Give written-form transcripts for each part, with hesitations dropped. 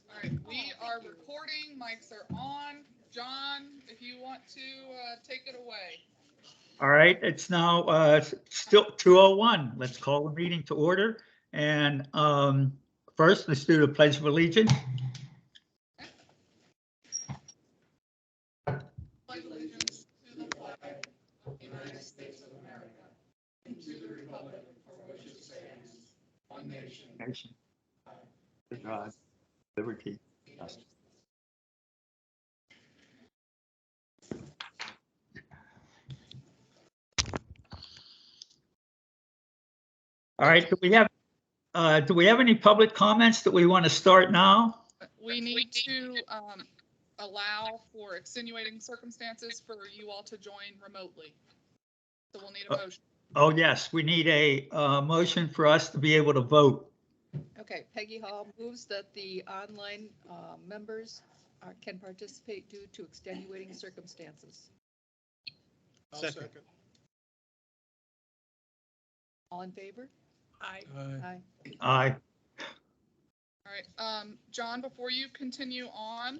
All right, we are recording. Mics are on. John, if you want to take it away. All right, it's now still 2:01. Let's call the meeting to order. And first, let's do the Pledge of Allegiance. Pledge allegiance to the flag of the United States of America and to the republic for which it stands, one nation. Nation. Under God, liberty, justice. All right, do we have any public comments that we want to start now? We need to allow for extenuating circumstances for you all to join remotely. So we'll need a motion. Oh, yes, we need a motion for us to be able to vote. Okay, Peggy Hall moves that the online members can participate due to extenuating circumstances. Second. All in favor? Aye. Aye. All right, John, before you continue on,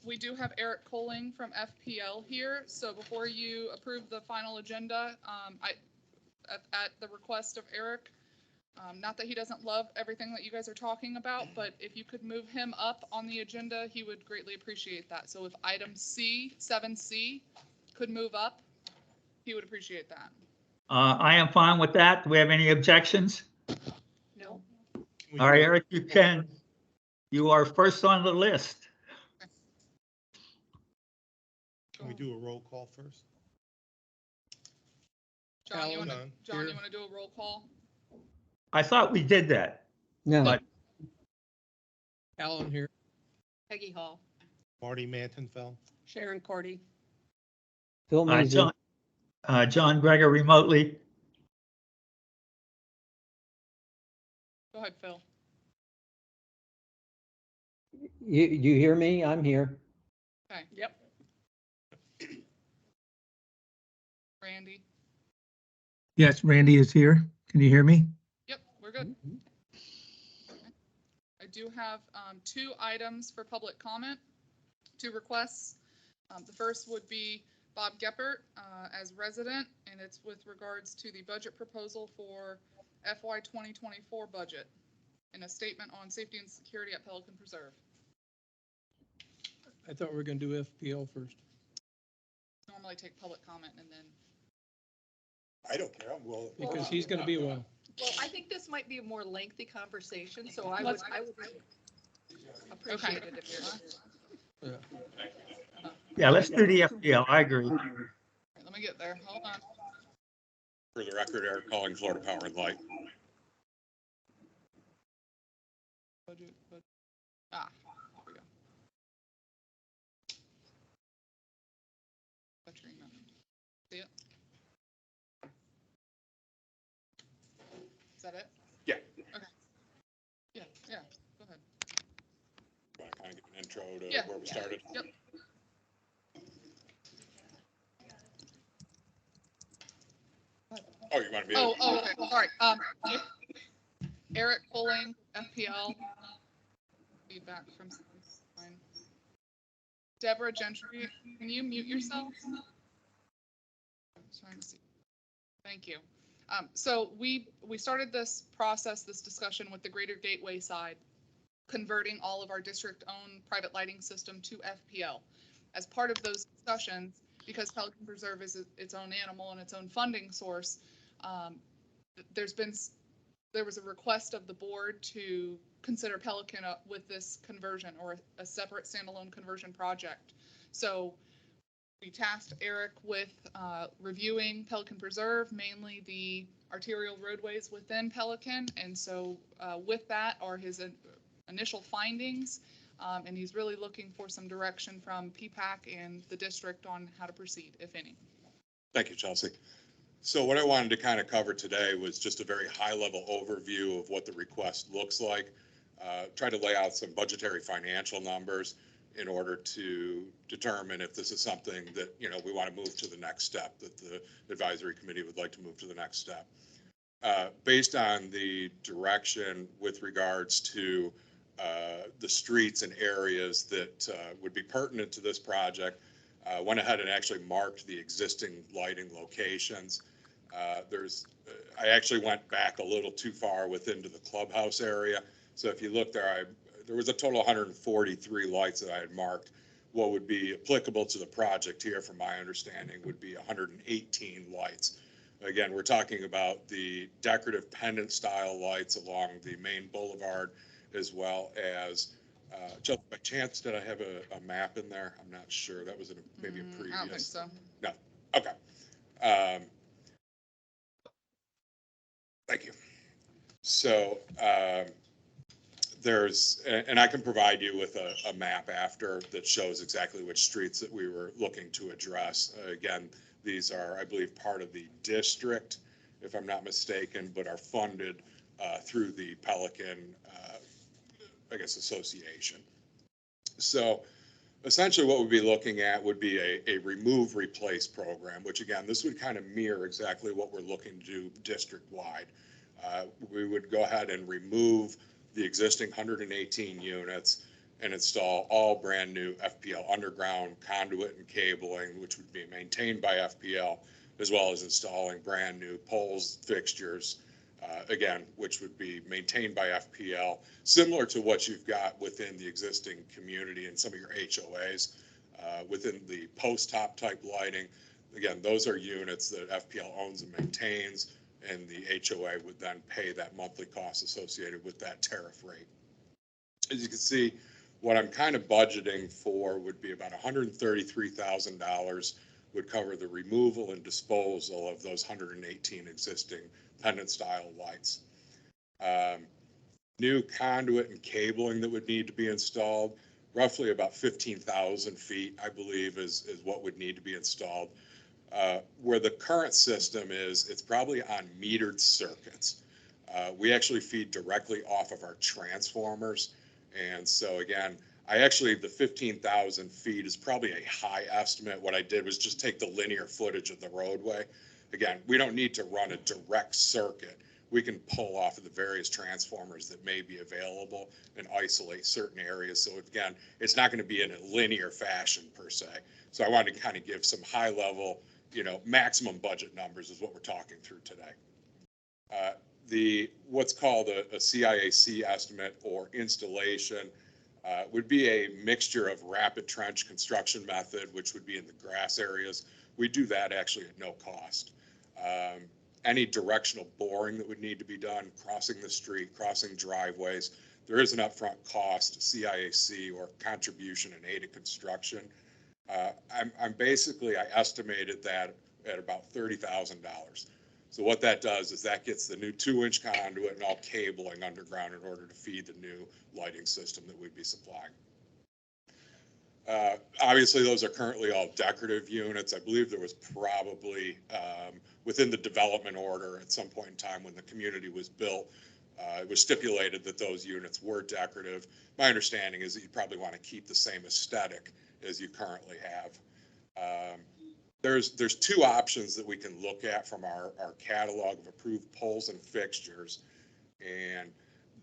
we do have Eric Colling from FPL here. So before you approve the final agenda, at the request of Eric, not that he doesn't love everything that you guys are talking about, but if you could move him up on the agenda, he would greatly appreciate that. So if item C, 7C, could move up, he would appreciate that. I am fine with that. Do we have any objections? No. All right, Eric, you are first on the list. Can we do a roll call first? John, you want Here. to do a roll call? I thought we did that. No, But Alan here. Peggy Hall. Marty Mantonfeld. Sharon Cordy. Phil Mason. John Greger remotely. Go ahead, Phil. You hear me? I'm here. Okay. Yep. Randy. Yes, Randy is here. Can you hear me? Yep, we're good. I do have two items for public comment, two requests. The first would be Bob Geppert as resident, and it's with regards to the budget proposal for FY 2024 budget and a statement on safety and security at Pelican Preserve. I thought we were going to do FPL first. Normally take public comment and then. I don't care. I'm willing. Because he's going to be a while. Well, I think this might be a more lengthy conversation, so I would appreciate it if you're. Yeah, let's do the FPL. I agree. Let me get there. Hold on. For the record, Eric Calling, Florida Power and Light. Budget. Here we go. Katrina. See it? Is that it? Yeah. Okay. Yeah, go ahead. Want to kind of give an intro to Yeah. where we started? Yep. Oh, you want to be? Oh, okay, sorry. Eric Colling, FPL. Feedback from fine. Deborah Gentry, can you mute yourself? I'm trying to see. Thank you. So we started this process, this discussion with the Greater Gateway side, converting all of our district-owned private lighting system to FPL. As part of those discussions, because Pelican Preserve is its own animal and its own funding source, there was a request of the board to consider Pelican with this conversion or a separate standalone conversion project. So we tasked Eric with reviewing Pelican Preserve, mainly the arterial roadways within Pelican. And so with that are his initial findings. And he's really looking for some direction from PPAC and the district on how to proceed, if any. Thank you, Chelsea. So what I wanted to kind of cover today was just a very high-level overview of what the request looks like. Try to lay out some budgetary financial numbers in order to determine if this is something that, we want to move to the next step, that the advisory committee would like to move to the next step. based on the direction with regards to the streets and areas that would be pertinent to this project, went ahead and actually marked the existing lighting locations. I actually went back a little too far within to the clubhouse area. So if you look there, there was a total of 143 lights that I had marked. What would be applicable to the project here, from my understanding, would be 118 lights. Again, we're talking about the decorative pendant style lights along the main boulevard, as well as, just by chance, did I have a map in there? I'm not sure. That was in maybe a previous. I don't think so. No. Okay. Thank you. So and I can provide you with a map after that shows exactly which streets that we were looking to address. Again, these are, I believe, part of the district, if I'm not mistaken, but are funded through the Pelican, I guess, association. So essentially what we'd be looking at would be a remove replace program, which again, this would kind of mirror exactly what we're looking to do district-wide. We would go ahead and remove the existing 118 units and install all brand new FPL underground conduit and cabling, which would be maintained by FPL, as well as installing brand new poles, fixtures, again, which would be maintained by FPL, similar to what you've got within the existing community and some of your HOAs, within the post-top type lighting. Again, those are units that FPL owns and maintains, and the HOA would then pay that monthly cost associated with that tariff rate. As you can see, what I'm kind of budgeting for would be about $133,000 would cover the removal and disposal of those 118 existing pendant style lights. New conduit and cabling that would need to be installed, roughly about 15,000 feet, I believe, is what would need to be installed. Where the current system is, it's probably on metered circuits. We actually feed directly off of our transformers. And so again, the 15,000 feet is probably a high estimate. What I did was just take the linear footage of the roadway. Again, we don't need to run a direct circuit. We can pull off of the various transformers that may be available and isolate certain areas. So again, it's not going to be in a linear fashion per se. So I wanted to kind of give some high level, maximum budget numbers is what we're talking through today. What's called a CIAC estimate or installation would be a mixture of rapid trench construction method, which would be in the grass areas. We do that actually at no cost. Any directional boring that would need to be done, crossing the street, crossing driveways, there is an upfront cost, CIAC or contribution and aided construction. I estimated that at about $30,000. So what that does is that gets the new 2-inch conduit and all cabling underground in order to feed the new lighting system that we'd be supplying. Obviously, those are currently all decorative units. I believe there was probably within the development order at some point in time when the community was built, it was stipulated that those units were decorative. My understanding is that you probably want to keep the same aesthetic as you currently have. There's two options that we can look at from our catalog of approved poles and fixtures. And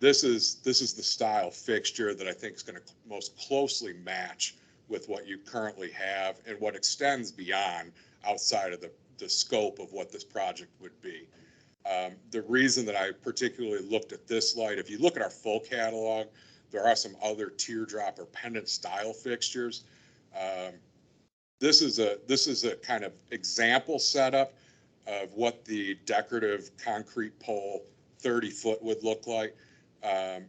this is the style fixture that I think is going to most closely match with what you currently have and what extends beyond outside of the scope of what this project would be. The reason that I particularly looked at this light, if you look at our full catalog, there are some other teardrop or pendant style fixtures. This is a kind of example setup of what the decorative concrete pole 30-foot would look like.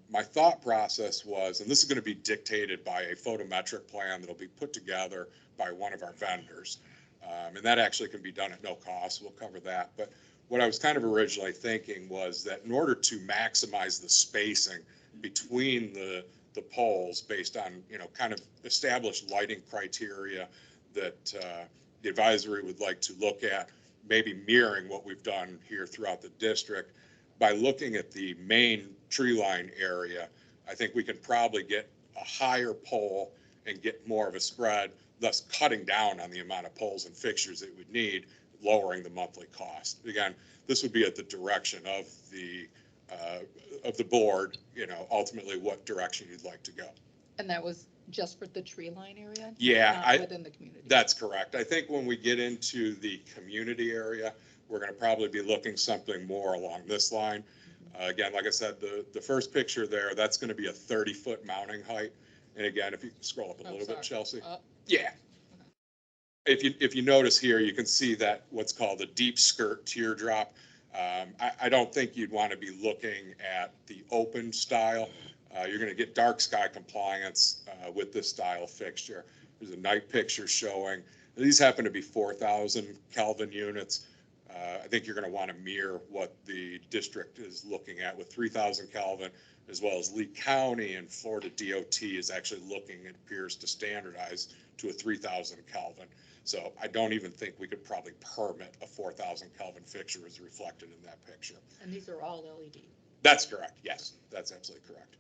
My thought process was, and this is going to be dictated by a photometric plan that'll be put together by one of our vendors. And that actually can be done at no cost. We'll cover that. But what I was kind of originally thinking was that in order to maximize the spacing between the poles based on, kind of established lighting criteria that the advisory would like to look at, maybe mirroring what we've done here throughout the district, by looking at the main tree line area, I think we can probably get a higher pole and get more of a spread, thus cutting down on the amount of poles and fixtures that we would need, lowering the monthly cost. Again, this would be at the direction of the board, you know, ultimately what direction you'd like to go. And that was just for the tree line area? Yeah, Not within the community? That's correct. I think when we get into the community area, we're going to probably be looking something more along this line. Again, like I said, the first picture there, that's going to be a 30-foot mounting height. And again, if you scroll up a little bit, Chelsea. Yeah. If you notice here, you can see that what's called a deep skirt teardrop. I don't think you'd want to be looking at the open style. You're going to get dark sky compliance with this style fixture. There's a night picture showing. These happen to be 4,000 Kelvin units. I think you're going to want to mirror what the district is looking at with 3,000 Kelvin, as well as Lee County and Florida DOT is actually looking, it appears, to standardize to a 3,000 Kelvin. So I don't even think we could probably permit a 4,000 Kelvin fixture as reflected in that picture. And these are all LED? That's correct. Yes, that's absolutely correct.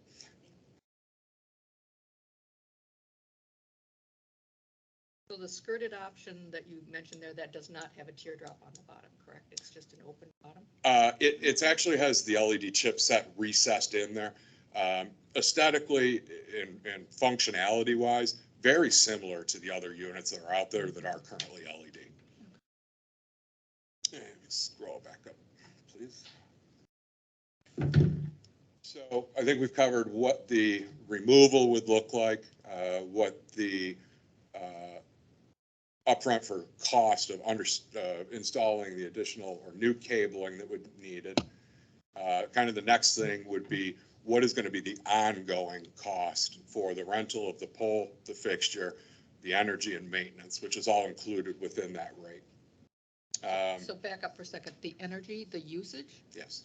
So the skirted option that you mentioned there, that does not have a teardrop on the bottom, correct? It's just an open bottom? It actually has the LED chipset recessed in there. Aesthetically and functionality wise, very similar to the other units that are out there that are currently LED. And scroll back up, please. So I think we've covered what the removal would look like, what the upfront for cost of installing the additional or new cabling that would be needed. Kind of the next thing would be what is going to be the ongoing cost for the rental of the pole, the fixture, the energy and maintenance, which is all included within that rate. So back up for a second, the energy, the usage? Yes.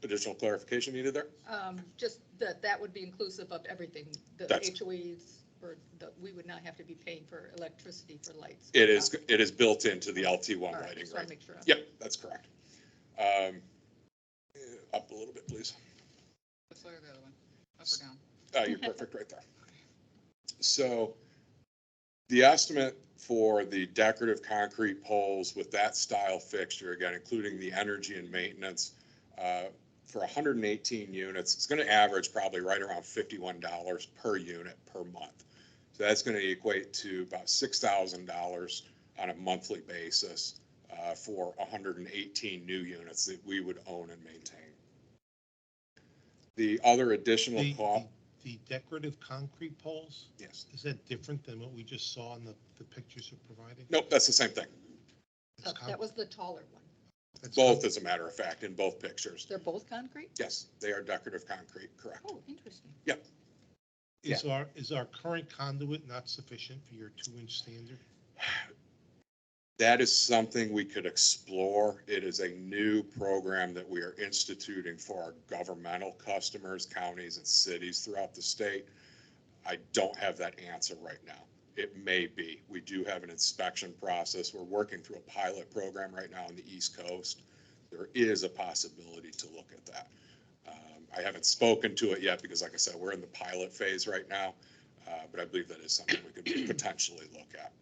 Additional clarification needed there? Just that would be inclusive of everything, the That's- HOAs, or we would not have to be paying for electricity for lights. It is built into the LT1 All right, lighting just want rate. to make sure. Yep, that's correct. Up a little bit, please. This way or the other one? Up or down? You're perfect right there. So the estimate for the decorative concrete poles with that style fixture, again, including the energy and maintenance, for 118 units, it's going to average probably right around $51 per unit per month. So that's going to equate to about $6,000 on a monthly basis for 118 new units that we would own and maintain. The other additional cost. The decorative concrete poles, Yes. is that different than what we just saw in the pictures you provided? Nope, that's the same thing. It's That was the taller one. that's Both, as a matter of fact, in both pictures. They're both concrete? Yes, they are decorative concrete, correct. Oh, interesting. Yep. Is our current conduit not sufficient for your 2-inch standard? That is something we could explore. It is a new program that we are instituting for our governmental customers, counties and cities throughout the state. I don't have that answer right now. It may be. We do have an inspection process. We're working through a pilot program right now on the East Coast. There is a possibility to look at that. I haven't spoken to it yet because, like I said, we're in the pilot phase right now, but I believe that is something we could potentially look at.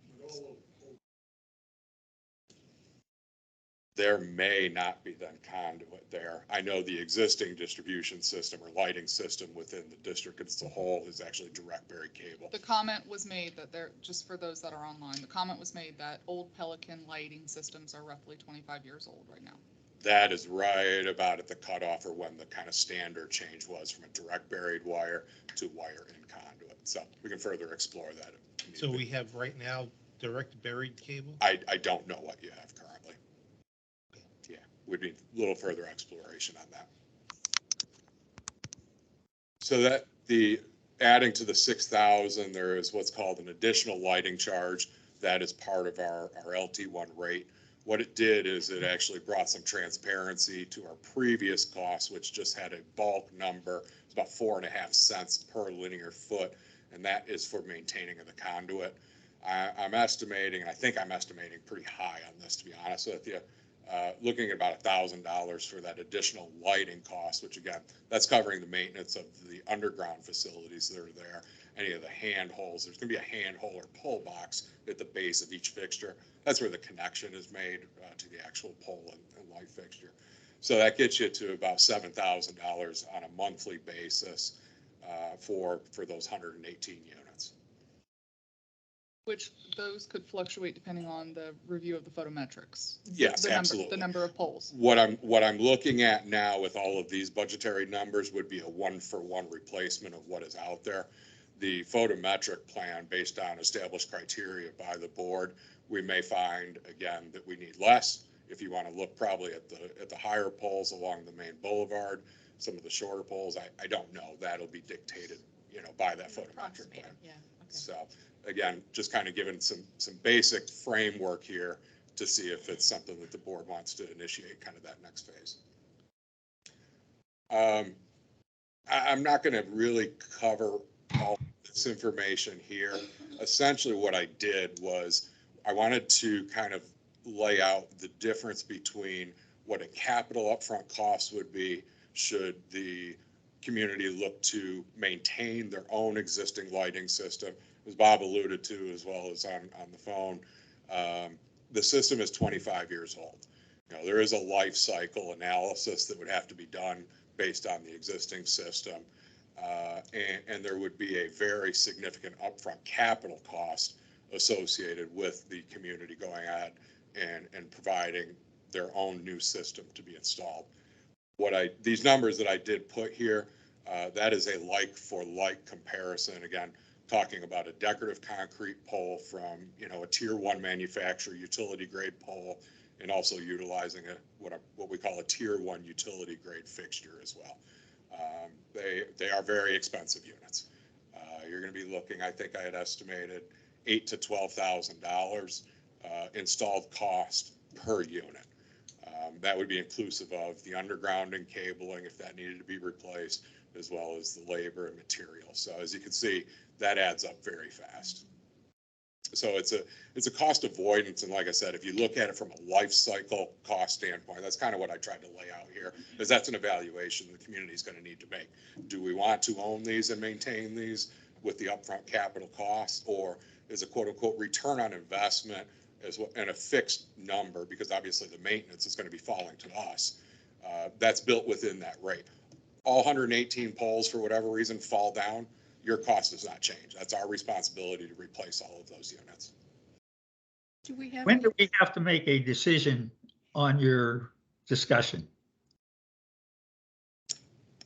There may not be then conduit there. I know the existing distribution system or lighting system within the district as a whole is actually direct buried cable. The comment was made that they're, just for those that are online, the comment was made that old Pelican lighting systems are roughly 25 years old right now. That is right about at the cutoff or when the kind of standard change was from a direct buried wire to wire in conduit. So we can further explore that. if need So be. we have right now direct buried cable? I don't know what you have currently. Yeah, would be a little further exploration on that. So that adding to the 6,000, there is what's called an additional lighting charge. That is part of our LT1 rate. What it did is it actually brought some transparency to our previous costs, which just had a bulk number. It's about 4.5 cents per linear foot, and that is for maintaining of the conduit. I'm estimating, and I think I'm estimating pretty high on this, to be honest with you, looking at about $1,000 for that additional lighting cost, which again, that's covering the maintenance of the underground facilities that are there, any of the handholds. There's going to be a handhole or pole box at the base of each fixture. That's where the connection is made to the actual pole and light fixture. So that gets you to about $7,000 on a monthly basis for those 118 units. Which those could fluctuate depending on the review of the photometrics. Yes, The number- absolutely. The number of poles. What I'm looking at now with all of these budgetary numbers would be a 1-for-1 replacement of what is out there. The photometric plan, based on established criteria by the board, we may find again that we need less. If you want to look probably at the higher poles along the main boulevard, some of the shorter poles, I don't know. That'll be dictated, by that photometric plan. Yeah, okay. So again, just kind of giving some basic framework here to see if it's something that the board wants to initiate kind of that next phase. I'm not going to really cover all this information here. Essentially what I did was I wanted to kind of lay out the difference between what a capital upfront cost would be should the community look to maintain their own existing lighting system. As Bob alluded to, as well as on the phone, the system is 25 years old. There is a life cycle analysis that would have to be done based on the existing system. And there would be a very significant upfront capital cost associated with the community going ahead and providing their own new system to be installed. These numbers that I did put here, that is a like for like comparison. Again, talking about a decorative concrete pole from, a tier 1 manufacturer, utility grade pole, and also utilizing what we call a tier 1 utility grade fixture as well. They are very expensive units. You're going to be looking, I think I had estimated $8,000 to $12,000 installed cost per unit. That would be inclusive of the undergrounding cabling if that needed to be replaced, as well as the labor and material. So as you can see, that adds up very fast. So it's a cost avoidance. And like I said, if you look at it from a life cycle cost standpoint, that's kind of what I tried to lay out here, is that's an evaluation the community is going to need to make. Do we want to own these and maintain these with the upfront capital costs, or is a quote unquote return on investment and a fixed number, because obviously the maintenance is going to be falling to us. That's built within that rate. All 118 poles, for whatever reason, fall down, your cost does not change. That's our responsibility to replace all of those units. Do we have? When do we have to make a decision on your discussion?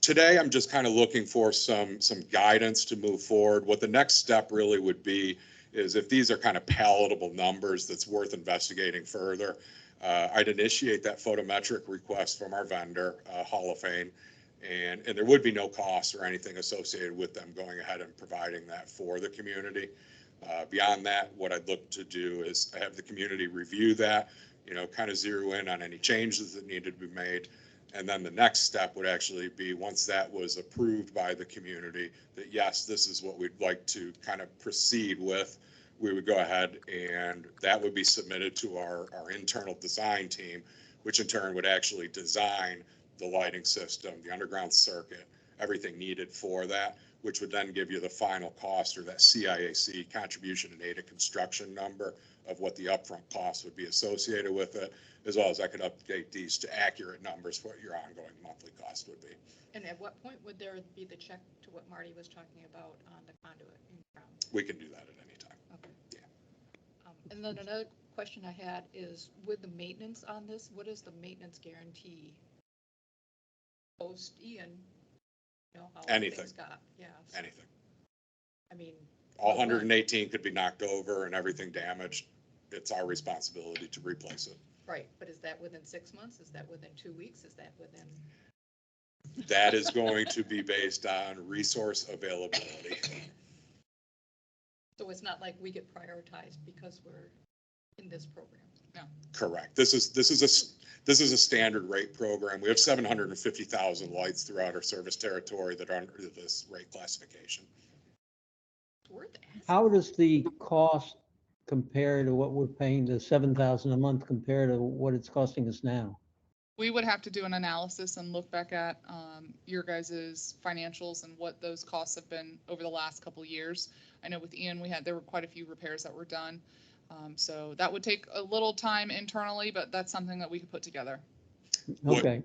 Today, I'm just kind of looking for some guidance to move forward. What the next step really would be is if these are kind of palatable numbers that's worth investigating further, I'd initiate that photometric request from our vendor, Hall of Fame, and there would be no cost or anything associated with them going ahead and providing that for the community. Beyond that, what I'd look to do is have the community review that, kind of zero in on any changes that needed to be made. And then the next step would actually be, once that was approved by the community, that yes, this is what we'd like to kind of proceed with, we would go ahead and that would be submitted to our internal design team, which in turn would actually design the lighting system, the underground circuit, everything needed for that, which would then give you the final cost, or that CIAC, contribution and aided construction number, of what the upfront cost would be associated with it, as well as I could update these to accurate numbers for what your ongoing monthly cost would be. And at what point would there be the check to what Marty was talking about on the conduit in ground? We can do that at any time. Okay. Yeah. And then another question I had is, with the maintenance on this, what is the maintenance guarantee? Post Ian, how Anything. things got, yeah. Anything. I mean. All 118 could be knocked over and everything damaged. It's our responsibility to replace it. Right, but is that within 6 months? Is that within 2 weeks? Is that within? That is going to be based on resource availability. So it's not like we get prioritized because we're in this program? No. Correct. This is a standard rate program. We have 750,000 lights throughout our service territory that are under this rate classification. It's worth it. How does the cost compare to what we're paying, the 7,000 a month compared to what it's costing us now? We would have to do an analysis and look back at your guys' financials and what those costs have been over the last couple of years. I know with Ian, there were quite a few repairs that were done. So that would take a little time internally, but that's something that we could put together. What- Okay,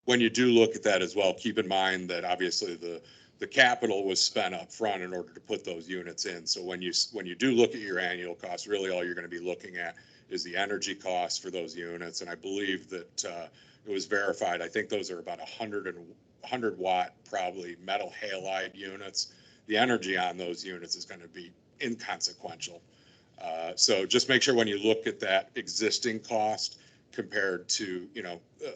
When you do look at that as well, keep in mind that obviously the capital was spent up front in order to put those units in. So when you do look at your annual costs, really all you're going to be looking at is the energy costs for those units. And I believe that it was verified. I think those are about 100 watt, probably metal halide units. The energy on those units is going to be inconsequential. So just make sure when you look at that existing cost compared to,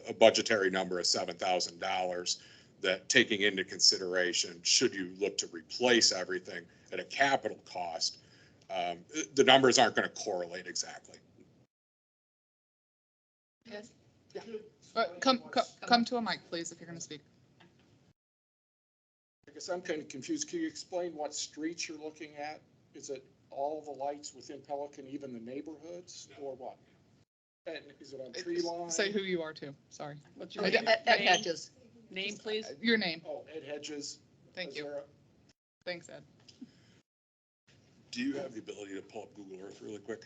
a budgetary number of $7,000, that taking into consideration, should you look to replace everything at a capital cost, the numbers aren't going to correlate exactly. Yes. Come to a mic, please, if you're going to speak. I guess I'm kind of confused. Can you explain what streets you're looking at? Is it all the lights within Pelican, even the neighborhoods, or what? And is it on tree line? Say who you are too. Sorry. What's your name? Ed Hedges. Name, please. Your name. Oh, Ed Hedges. Thank you. Azara. Thanks, Ed. Do you have the ability to pull up Google Earth really quick?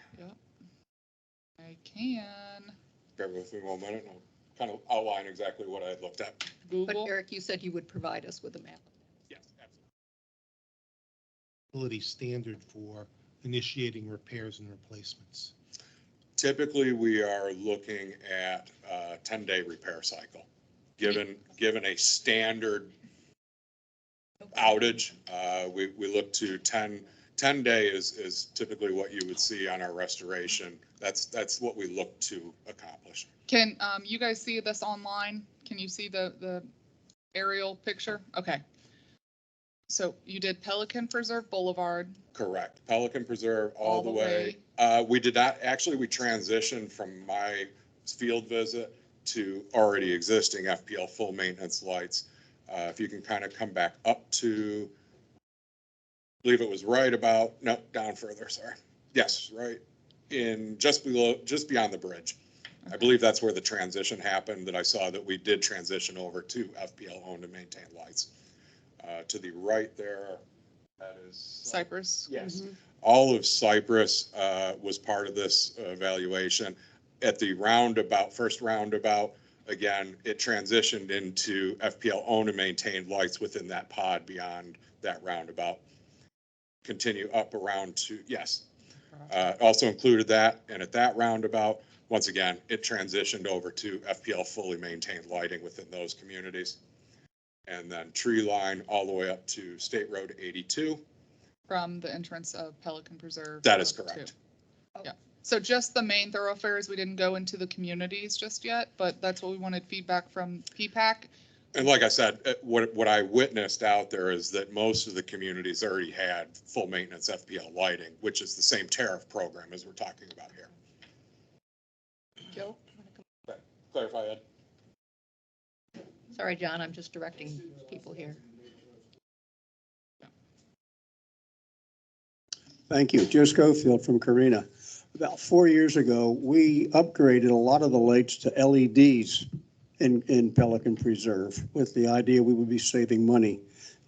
I can. Bear with me 1 minute and I'll kind of outline exactly what I had looked at. But Google. Eric, you said you would provide us with a map. Yes, absolutely. Standard for initiating repairs and replacements. Typically, we are looking at a 10-day repair cycle. Given a standard outage, we look to 10 day is typically what you would see on our restoration. That's what we look to accomplish. Can you guys see this online? Can you see the aerial picture? Okay. So you did Pelican Preserve Boulevard. Correct. Pelican Preserve all the way. We did not, actually, we transitioned from my field visit to already existing FPL full maintenance lights. If you can kind of come back up to, I believe it was right about, no, down further, sorry. Yes, right in just beyond the bridge. I believe that's where the transition happened, that I saw that we did transition over to FPL owned and maintained lights. To the right there, that is Cypress. Yes. All of Cypress was part of this evaluation. At the first roundabout, again, it transitioned into FPL owned and maintained lights within that pod beyond that roundabout. Continue up around to, yes. Also included that, and at that roundabout, once again, it transitioned over to FPL fully maintained lighting within those communities. And then tree line all the way up to State Road 82. From the entrance of Pelican Preserve. That is up to- correct. Yeah. So just the main thoroughfares. We didn't go into the communities just yet, but that's what we wanted feedback from PPAC. And like I said, what I witnessed out there is that most of the communities already had full maintenance FPL lighting, which is the same tariff program as we're talking about here. Joe? Clarify, Ed? Sorry, John, I'm just directing people here. Thank you. Joe Schofield from Carina. About 4 years ago, we upgraded a lot of the lights to LEDs in Pelican Preserve with the idea we would be saving money.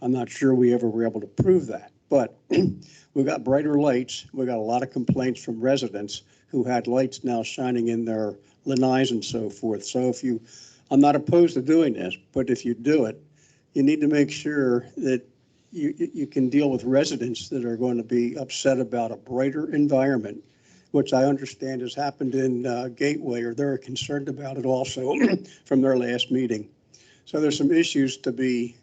I'm not sure we ever were able to prove that, but we got brighter lights. We got a lot of complaints from residents who had lights now shining in their lanais and so forth. So I'm not opposed to doing this, but if you do it, you need to make sure that you can deal with residents that are going to be upset about a brighter environment, which I understand has happened in Gateway, or they're concerned about it also from their last meeting. So there's some issues to be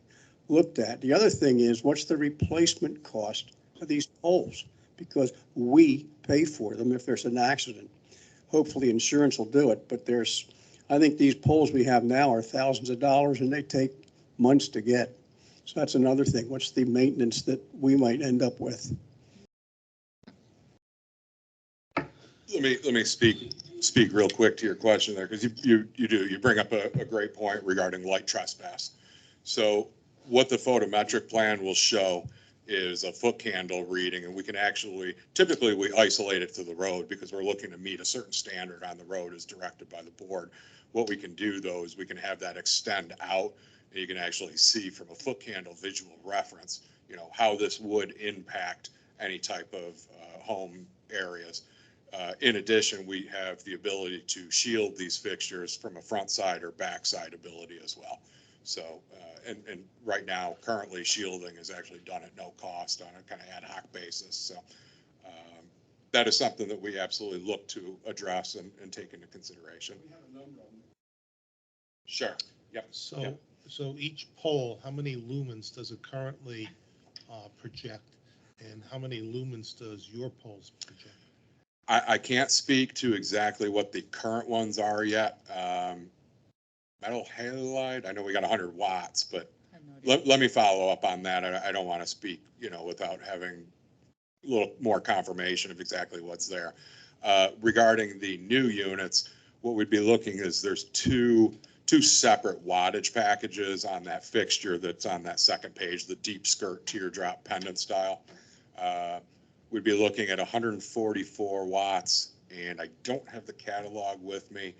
looked at. The other thing is, what's the replacement cost of these poles? Because we pay for them if there's an accident. Hopefully insurance will do it, but I think these poles we have now are thousands of dollars and they take months to get. So that's another thing. What's the maintenance that we might end up with? Let me speak real quick to your question there, because you bring up a great point regarding light trespass. So what the photometric plan will show is a foot candle reading, and we can actually, typically we isolate it to the road because we're looking to meet a certain standard on the road as directed by the board. What we can do though is we can have that extend out, and you can actually see from a foot candle visual reference, you know, how this would impact any type of home areas. In addition, we have the ability to shield these fixtures from a front side or back side ability as well. So, and right now, currently shielding is actually done at no cost on a kind of ad hoc basis. So that is something that we absolutely look to address and take into consideration. Sure. Yep. So, Yep. so each pole, how many lumens does it currently project? And how many lumens does your poles project? I can't speak to exactly what the current ones are yet. Metal halide, I know we got 100 watts, but I have no idea. let me follow up on that. I don't want to speak, you know, without having a little more confirmation of exactly what's there. Regarding the new units, what we'd be looking is there's two separate wattage packages on that fixture that's on that second page, the deep skirt teardrop pendant style. We'd be looking at 144 watts, and I don't have the catalog with me.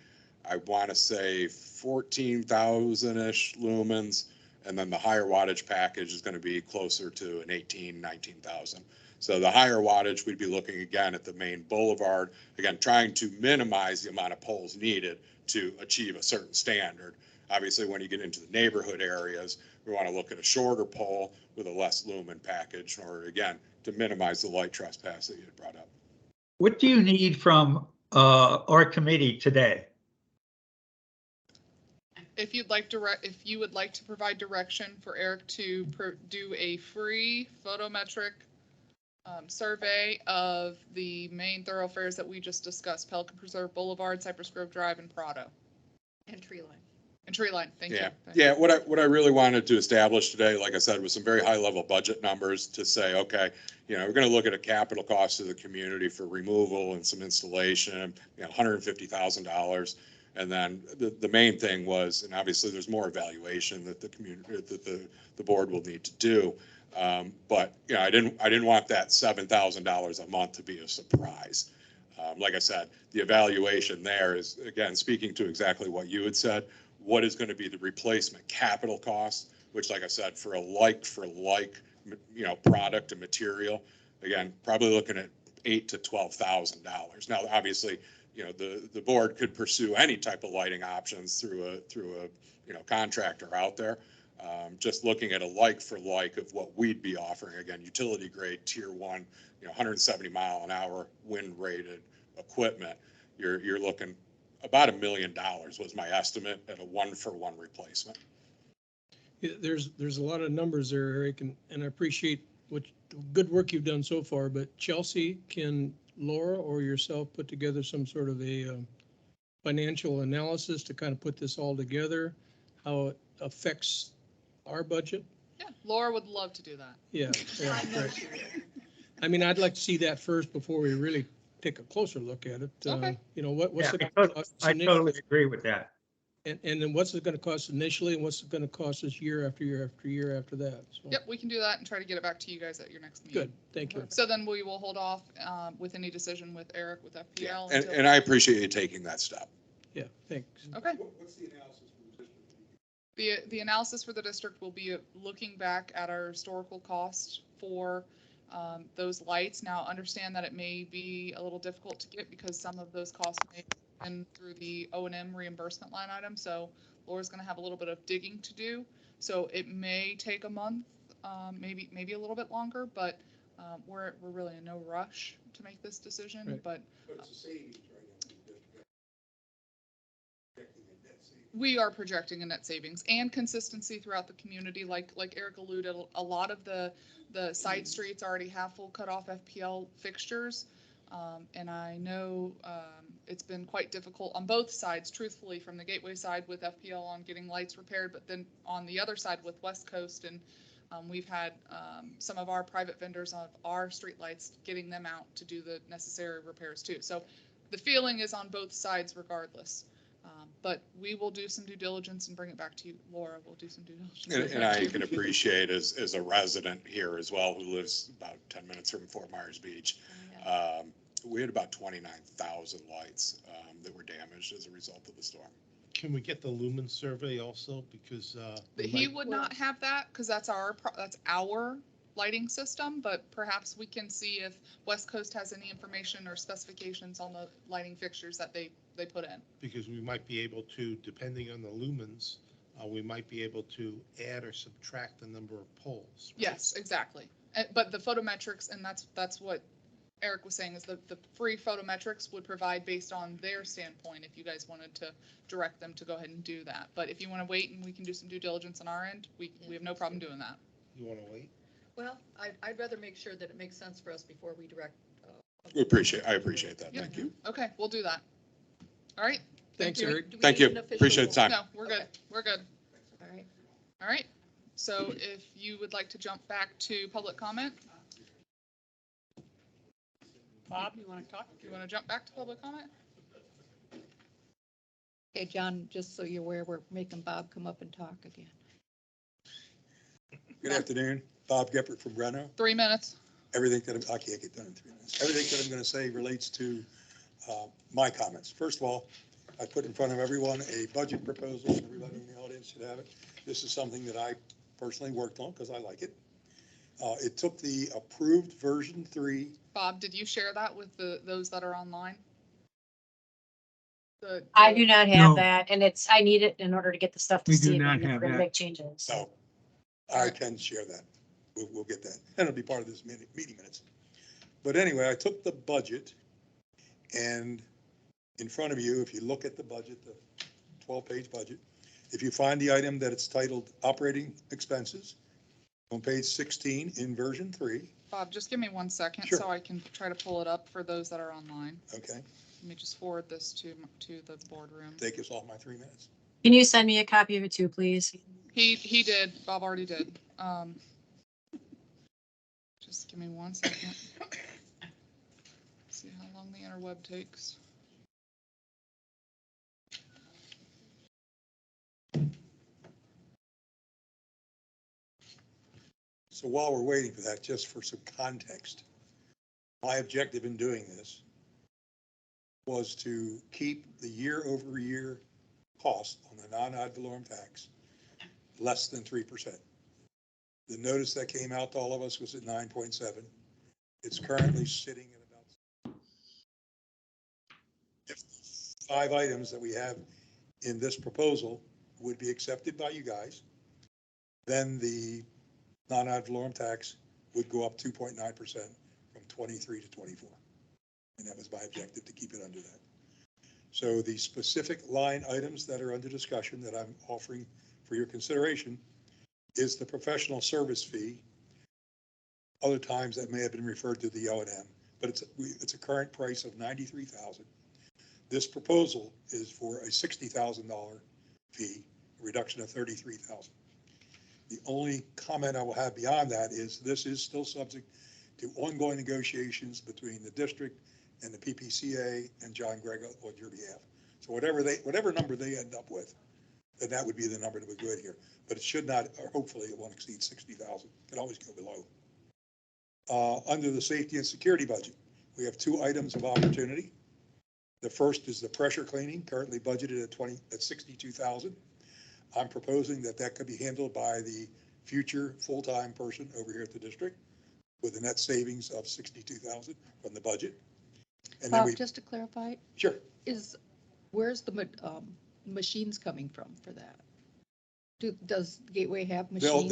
I want to say 14,000-ish lumens, and then the higher wattage package is going to be closer to an 19,000. So the higher wattage, we'd be looking again at the main boulevard, again, trying to minimize the amount of poles needed to achieve a certain standard. Obviously, when you get into the neighborhood areas, we want to look at a shorter pole with a less lumen package, or again, to minimize the light trespass that you had brought up. What do you need from our committee today? If you would like to provide direction for Eric to do a free photometric survey of the main thoroughfares that we just discussed: Pelican Preserve Boulevard, Cypress Grove Drive, and Prado. And tree line. And tree line, thank you. Yeah, what I really wanted to establish today, like I said, was some very high level budget numbers to say, okay, you know, we're going to look at a capital cost to the community for removal and some installation, you know, $150,000. And then the main thing was, and obviously there's more evaluation that the community, that the board will need to do. But you know, I didn't want that $7,000 a month to be a surprise. Like I said, the evaluation there is, again, speaking to exactly what you had said, what is going to be the replacement capital cost, which, like I said, for like, you know, product and material, again, probably looking at $8,000 to $12,000. Now, obviously, you know, the board could pursue any type of lighting options through a you know, contractor out there. Just looking at a like for like of what we'd be offering, again, utility grade tier 1, you know, 170 mile an hour wind rated equipment, you're looking about $1 million was my estimate at a 1-for-1 replacement. Yeah, there's a lot of numbers there, Eric, and I appreciate what good work you've done so far, but Chelsea, can Laura or yourself put together some sort of a financial analysis to kind of put this all together, how it affects our budget? Yeah, Laura would love to do that. Yeah, right. I mean, I'd like to see that first before we really take a closer look at it. Okay. You know, what's Yeah, it going to cost? I totally agree with that. And then what's it going to cost initially, and what's it going to cost us year after year after year after that? So, Yep, we can do that and try to get it back to you guys at your next meeting. good, thank you. So then we will hold off with any decision with Eric with FPL. And, until- and I appreciate you taking that step. Yeah, thanks. Okay. What's the analysis for the district? The analysis for the district will be looking back at our historical cost for those lights. Now, understand that it may be a little difficult to get because some of those costs may come in through the O&M reimbursement line item. So Laura's going to have a little bit of digging to do. So it may take a month, maybe a little bit longer, but we're really in no rush to make this decision. Right. But it's a savings right now. we are projecting a net savings and consistency throughout the community. Like Eric alluded, a lot of the side streets already have full cutoff FPL fixtures. And I know it's been quite difficult on both sides, truthfully, from the Gateway side with FPL on getting lights repaired, but then on the other side with West Coast. And we've had some of our private vendors of our street lights getting them out to do the necessary repairs too. So the feeling is on both sides regardless. but we will do some due diligence and bring it back to you. Laura will do some due diligence. And, bring and it back I to you. can appreciate as a resident here as well, who lives about 10 minutes from Fort Myers Beach. We had about 29,000 lights that were damaged as a result of the storm. Can we get the lumen survey also? Because, we He might- would not have that because that's our lighting system, but perhaps we can see if West Coast has any information or specifications on the lighting fixtures that they put in. because we might be able to, depending on the lumens, we might be able to add or subtract the number of poles. right? Yes, exactly. But the photometrics, and that's what Eric was saying, is the free photometrics would provide based on their standpoint, if you guys wanted to direct them to go ahead and do that. But if you want to wait and we can do some due diligence on our end, we have no problem doing that. You want to wait? Well, I'd rather make sure that it makes sense for us before we direct. I appreciate that. Yep. Thank you. Okay, we'll do that. All right? Thanks, you. Eric. Do we Thank need you. an official- Appreciate the time. No, we're good. Okay. We're good. All right. All right. So if you would like to jump back to public comment. Bob, you want to talk? You want to jump back to public comment? Okay, John, just so you're aware, we're making Bob come up and talk again. Good afternoon, Bob Geppert from Breno. 3 minutes. Everything that I can't get done in 3 minutes. Everything that I'm going to say relates to my comments. First of all, I put in front of everyone a budget proposal. Everybody in the audience should have it. This is something that I personally worked on because I like it. It took the approved version 3. Bob, did you share that with those that are online? I do not No. have that, and I need it in order to get the stuff to We do Steve not if we're have gonna that. make changes. So I can share that. We'll get that. And it'll be part of this meeting minutes. But anyway, I took the budget and in front of you, if you look at the budget, the 12-page budget, if you find the item that it's titled operating expenses on page 16 in version 3. Bob, just give me 1 second Sure. so I can try to pull it up for those that are online. Okay, Let me just forward this to the boardroom. take us off my 3 minutes. Can you send me a copy of it too, please? He did. Bob already did. Just give me 1 second. See how long the interweb takes. So while we're waiting for that, just for some context, my objective in doing this was to keep the year-over-year cost on the non-ad valorem tax less than 3%. The notice that came out to all of us was at 9.7. It's currently sitting at about. If 5 items that we have in this proposal would be accepted by you guys, then the non-ad valorem tax would go up 2.9% from 23 to 24. And that was my objective, to keep it under that. So the specific line items that are under discussion that I'm offering for your consideration is the professional service fee. Other times that may have been referred to the O&M, but it's a current price of $93,000. This proposal is for a $60,000 fee, a reduction of $33,000. The only comment I will have beyond that is this is still subject to ongoing negotiations between the district and the PPCA and John Gregg on your behalf. So whatever number they end up with, then that would be the number that would go in here. But it should not, or hopefully it won't exceed 60,000. It can always go below. Under the safety and security budget, we have 2 items of opportunity. The first is the pressure cleaning, currently budgeted at 62,000. I'm proposing that could be handled by the future full-time person over here at the district with a net savings of 62,000 from the budget. And then Bob, just to clarify, sure. Where's the machines coming from for that? Does Gateway have machines?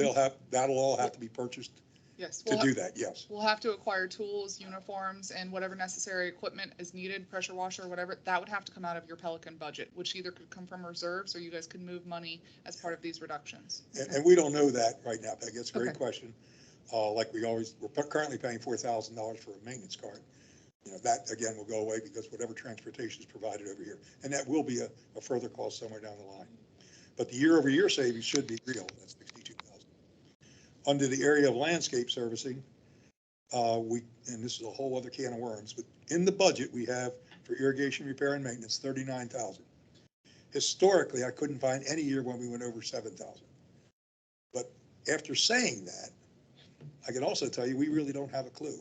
That'll all have to be purchased Yes. to do that, yes. We'll have to acquire tools, uniforms, and whatever necessary equipment is needed, pressure washer, whatever, that would have to come out of your Pelican budget, which either could come from reserves or you guys could move money as part of these reductions. And we don't know that right now, Peggy. It's a great Okay. question. Like we're currently paying $4,000 for a maintenance card. You know, that again will go away because whatever transportation is provided over here. And that will be a further cost somewhere down the line. But the year-over-year savings should be real. That's 62,000. Under the area of landscape servicing, and this is a whole other can of worms, but in the budget we have for irrigation repair and maintenance, 39,000. historically, I couldn't find any year when we went over 7,000. But after saying that, I can also tell you, we really don't have a clue.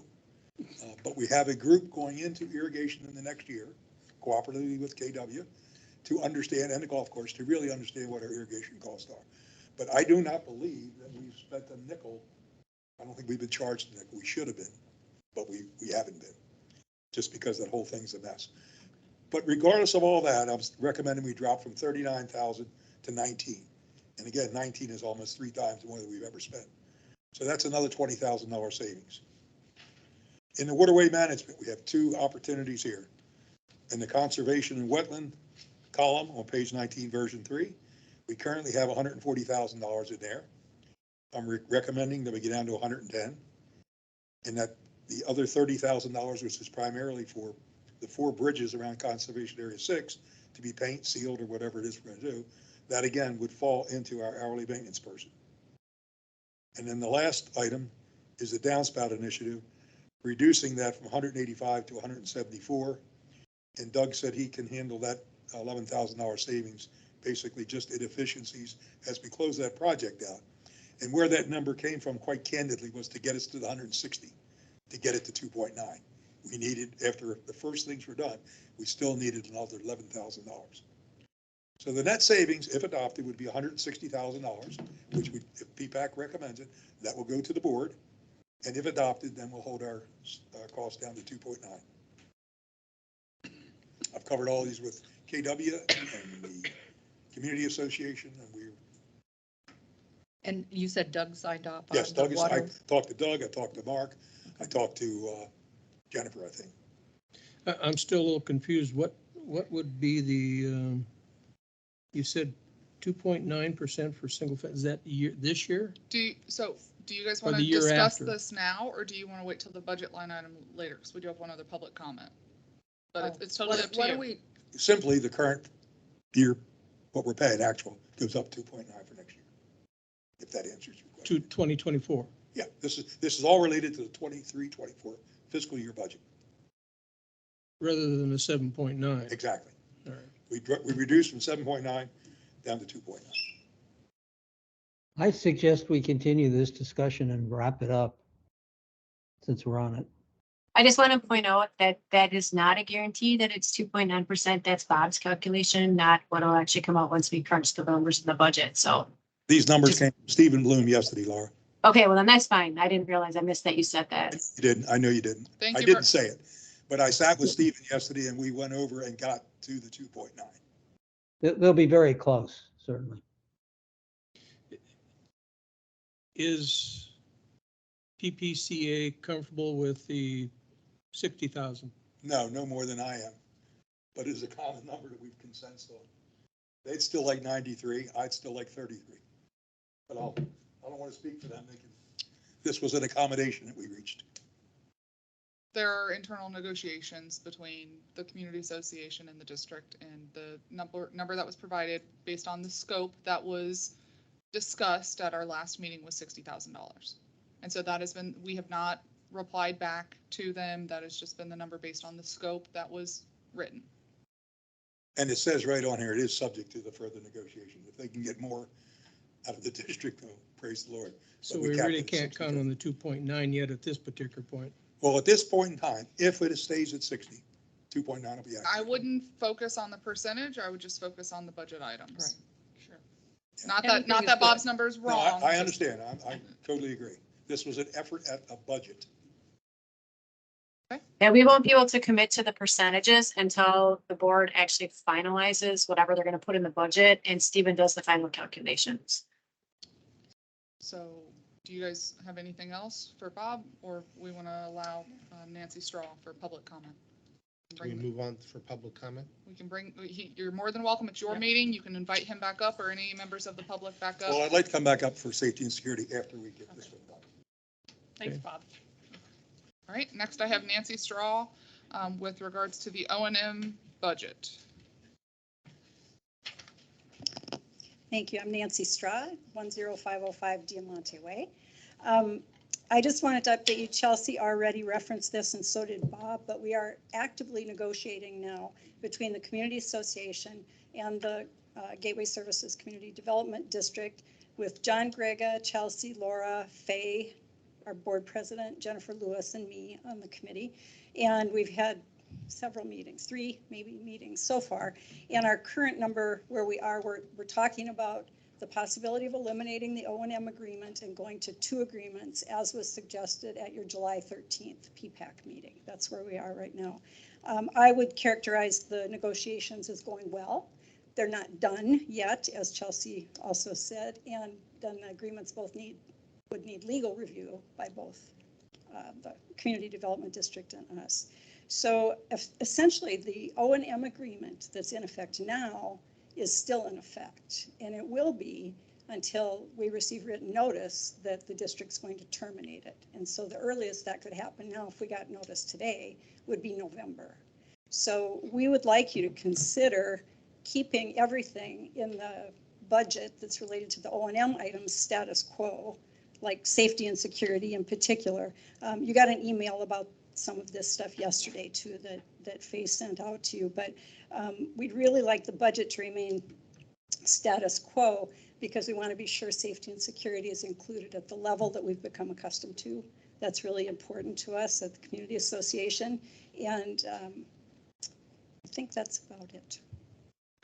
But we have a group going into irrigation in the next year, cooperatively with KW, to understand, and the golf course, to really understand what our irrigation costs are. But I do not believe that we've spent a nickel. I don't think we've been charged a nickel. We should have been, but we haven't been, just because that whole thing's a mess. But regardless of all that, I was recommending we drop from 39,000 to 19. And again, 19 is almost 3 times more than we've ever spent. So that's another $20,000 savings. In the waterway management, we have 2 opportunities here. In the conservation and wetland column on page 19, version 3, we currently have $140,000 in there. I'm recommending that we get down to 110, and that the other $30,000, which is primarily for the 4 bridges around Conservation Area 6, to be paint, sealed, or whatever it is we're going to do, that again would fall into our hourly maintenance person. And then the last item is the downspout initiative, reducing that from 185 to 174. And Doug said he can handle that $11,000 savings, basically just inefficiencies as we close that project out. And where that number came from, quite candidly, was to get us to the 160, to get it to 2.9. We needed, after the first things were done, we still needed another $11,000. So the net savings, if adopted, would be $160,000, which would, if PPAC recommends it, that will go to the board. And if adopted, then we'll hold our cost down to 2.9. I've covered all these with KW and the Community Association, and we're. And you said Doug signed off on Yes, the Doug is, I water? talked to Doug, I talked to Mark, I talked to Jennifer, I think. I'm still a little confused. What would be the, you said 2.9% for single family, is that this year? Do you guys Or want the to year discuss after? this now, or do you want to wait till the budget line item later? Because we do have one other public comment. But it's totally up to What you. do we, Simply, the current year, what we're paying actual, goes up 2.9 for next year, if that answers your To question. 2024? Yeah, this is all related to the 23-24 fiscal year budget. Rather than the 7.9? Exactly. All right. We reduced from 7.9 down to 2.9. I suggest we continue this discussion and wrap it up, since we're on it. I just want to point out that that is not a guarantee that it's 2.9%. That's Bob's calculation, not what will actually come out once we crunch the numbers in the budget. So, These numbers came from Stephen Bloom yesterday, Laura. okay, well then that's fine. I didn't realize I missed that you said that. You didn't, I know you didn't. Thank I you didn't for- say it, but I sat with Stephen yesterday and we went over and got to the 2.9. They'll be very close, certainly. Is PPCA comfortable with the 60,000? No, no more than I am, but it's a common number that we've consensus on. They'd still like 93, I'd still like 33. But I don't want to speak for them. This was an accommodation that we reached. There are internal negotiations between the community association and the district, and the number that was provided based on the scope that was discussed at our last meeting was $60,000. And so that has been, we have not replied back to them. That has just been the number based on the scope that was written. And it says right on here, it is subject to the further negotiation. If they can get more out of the district, oh, praise the Lord. So But we capped really at can't 60. count on the 2.9 yet at this particular point. Well, at this point in time, if it stays at 60, 2.9 will be accurate. I wouldn't focus on the percentage. I would just focus on the budget items. Right. Sure. Not Anything that is Bob's good. number is No, wrong. I just- understand. I totally agree. This was an effort at a budget. Yeah, we won't be able to commit to the percentages until the board actually finalizes whatever they're going to put in the budget and Stephen does the final calculations. So do you guys have anything else for Bob, or we want to allow Nancy Straw for public comment? Can we move on for public comment? We can bring, you're more than welcome. It's your meeting. You can invite him back up or any members of the public back up. Well, I'd like to come back up for safety and security after we get this one done. Thanks, Bob. All right, next I have Nancy Straw with regards to the O&M budget. Thank you. I'm Nancy Straw, 10505 Diamante Way. I just wanted to update you. Chelsea already referenced this, and so did Bob, but we are actively negotiating now between the Community Association and the Gateway Services Community Development District with John Grega, Chelsea, Laura, Faye, our board president, Jennifer Lewis, and me on the committee. And we've had several meetings, 3 maybe meetings so far. And our current number where we are, we're talking about the possibility of eliminating the O&M agreement and going to 2 agreements as was suggested at your July 13th PPAC meeting. That's where we are right now. I would characterize the negotiations as going well. They're not done yet, as Chelsea also said, and then the agreements both would need legal review by both the Community Development District and us. So essentially, the O&M agreement that's in effect now is still in effect, and it will be until we receive written notice that the district's going to terminate it. And so the earliest that could happen now, if we got notice today, would be November. So we would like you to consider keeping everything in the budget that's related to the O&M items status quo, like safety and security in particular. You got an email about some of this stuff yesterday too that Faye sent out to you, but we'd really like the budget to remain status quo because we want to be sure safety and security is included at the level that we've become accustomed to. That's really important to us at the Community Association, and I think that's about it.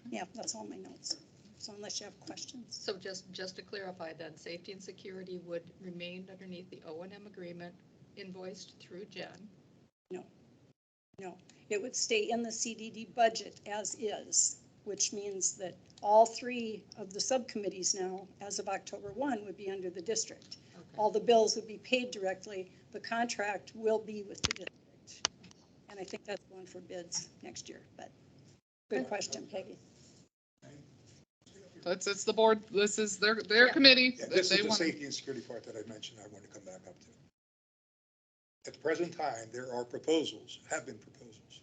Yeah, that's all my notes. So unless you have questions. So just to clarify then, safety and security would remain underneath the O&M agreement invoiced through Jen? No, it would stay in the CDD budget as is, which means that all 3 of the subcommittees now, as of October 1, would be under the district. Okay. All the bills would be paid directly. The contract will be with the district. And I think that's going for bids next year, but good question, Peggy. It's the board, this is their committee. Yeah, this They is the want- safety and security part that I mentioned I want to come back up to. At the present time, there are proposals, have been proposals,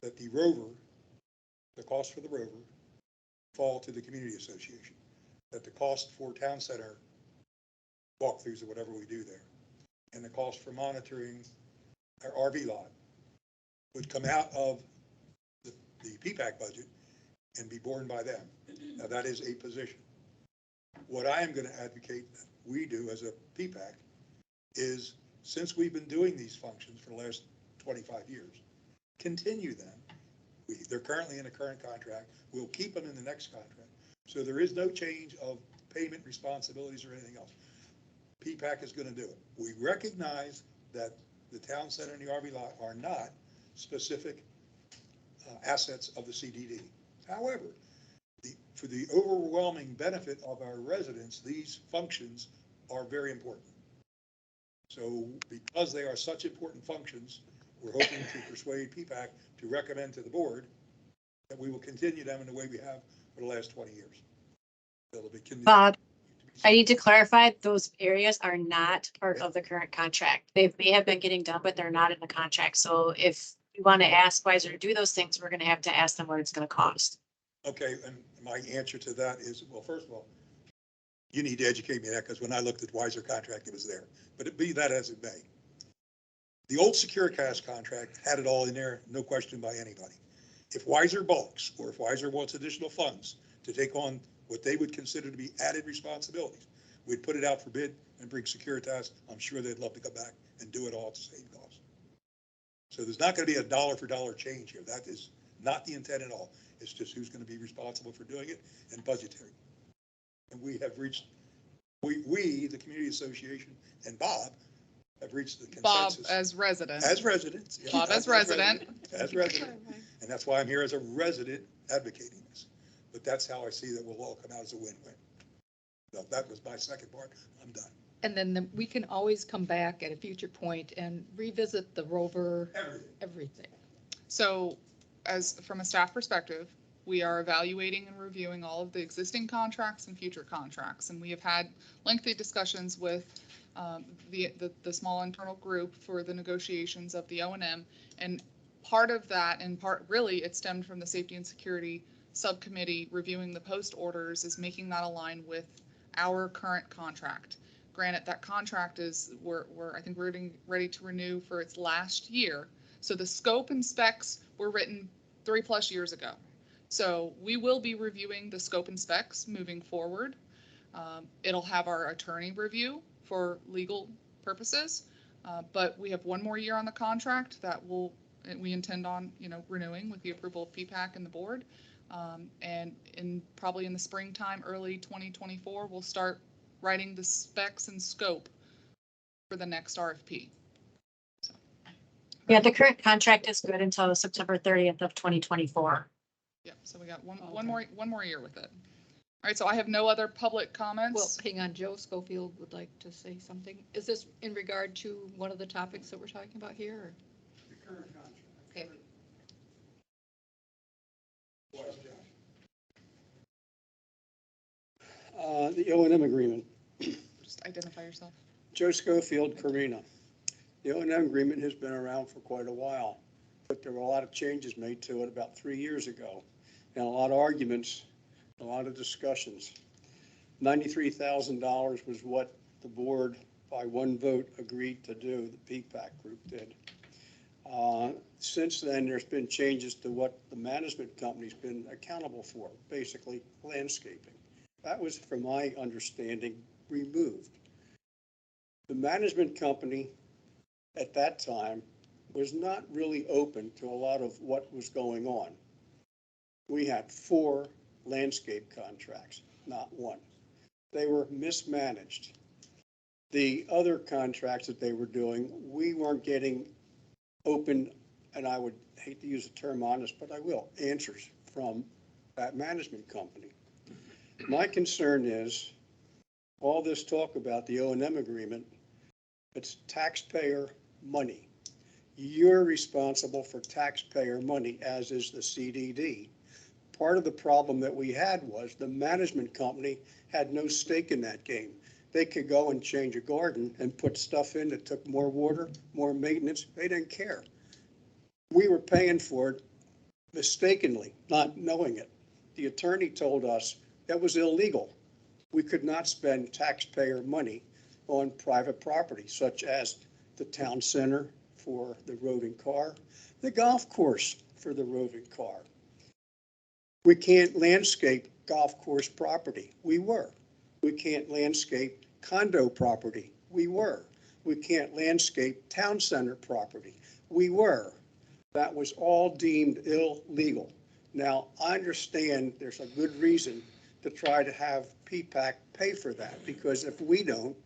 that the rover, the cost for the rover, fall to the community association. That the cost for town center walkthroughs or whatever we do there, and the cost for monitoring our RV lot would come out of the PPAC budget and be borne by them. Now, that is a position. What I am going to advocate that we do as a PPAC is, since we've been doing these functions for the last 25 years, continue them. They're currently in a current contract. We'll keep them in the next contract. So there is no change of payment responsibilities or anything else. PPAC is going to do it. We recognize that the town center and the RV lot are not specific assets of the CDD. However, for the overwhelming benefit of our residents, these functions are very important. So because they are such important functions, we're hoping to persuade PPAC to recommend to the board that we will continue them in the way we have for the last 20 years. Bob, I need to clarify, those areas are not part of the current contract. They may have been getting done, but they're not in the contract. So if you want to ask Weiser to do those things, we're going to have to ask them what it's going to cost. Okay, and my answer to that is, well, first of all, you need to educate me that, because when I looked at Weiser contract, it was there. But it be that as it may. The old Securicast contract had it all in there, no question by anybody. If Weiser bulks, or if Weiser wants additional funds to take on what they would consider to be added responsibilities, we'd put it out for bid and bring Securitas. I'm sure they'd love to come back and do it all at the same cost. So there's not going to be a dollar for dollar change here. That is not the intent at all. It's just who's going to be responsible for doing it and budgetary. And we have reached, we, the community association, and Bob have reached the consensus. Bob as resident. As residents. Yeah, Bob as resident. As resident. And that's why I'm here as a resident advocating this. But that's how I see that we'll all come out as a win-win. So that was my second part. I'm done. And then we can always come back at a future point and revisit the rover, everything. So from a staff perspective, we are evaluating and reviewing all of the existing contracts and future contracts. And we have had lengthy discussions with the small internal group for the negotiations of the O&M. And part of that, and part really, it stemmed from the safety and security subcommittee reviewing the post orders, is making that align with our current contract. Granted, that contract is, I think we're getting ready to renew for its last year. So the scope and specs were written 3+ years ago. So we will be reviewing the scope and specs moving forward. It'll have our attorney review for legal purposes, but we have one more year on the contract that we intend on, renewing with the approval of PPAC and the board. And probably in the springtime, early 2024, we'll start writing the specs and scope for the next RFP. So. Yeah, the current contract is good until September 30th of 2024. Yeah, so we got one more year with it. All right, so I have no other public comments. Well, hang on, Joe Schofield would like to say something. Is this in regard to one of the topics that we're talking about here? Or? The current contract. Okay. The O&M agreement. Just identify yourself. Joe Schofield, Carina. The O&M agreement has been around for quite a while, but there were a lot of changes made to it about 3 years ago, and a lot of arguments, a lot of discussions. $93,000 was what the board, by one vote, agreed to do, the PPAC group did. Since then, there's been changes to what the management company's been accountable for, basically landscaping. That was, from my understanding, removed. The management company at that time was not really open to a lot of what was going on. We had 4 landscape contracts, not 1. They were mismanaged. The other contracts that they were doing, we weren't getting open, and I would hate to use the term honest, but I will, answers from that management company. My concern is all this talk about the O&M agreement, it's taxpayer money. You're responsible for taxpayer money, as is the CDD. Part of the problem that we had was the management company had no stake in that game. They could go and change a garden and put stuff in that took more water, more maintenance. They didn't care. We were paying for it mistakenly, not knowing it. The attorney told us that was illegal. We could not spend taxpayer money on private property, such as the town center for the roving car, the golf course for the roving car. We can't landscape golf course property. We were. We can't landscape condo property. We were. We can't landscape town center property. We were. That was all deemed illegal. Now, I understand there's a good reason to try to have PPAC pay for that, because if we don't,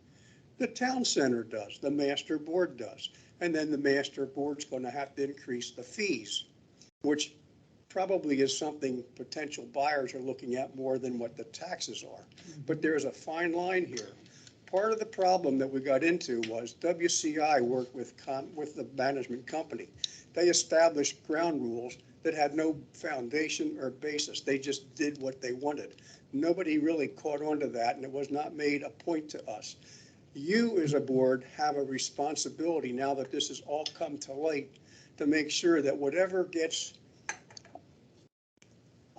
the town center does, the master board does. And then the master board's going to have to increase the fees, which probably is something potential buyers are looking at more than what the taxes are. But there's a fine line here. Part of the problem that we got into was WCI worked with the management company. They established ground rules that had no foundation or basis. They just did what they wanted. Nobody really caught on to that, and it was not made a point to us. You as a board have a responsibility, now that this has all come to light, to make sure that whatever gets,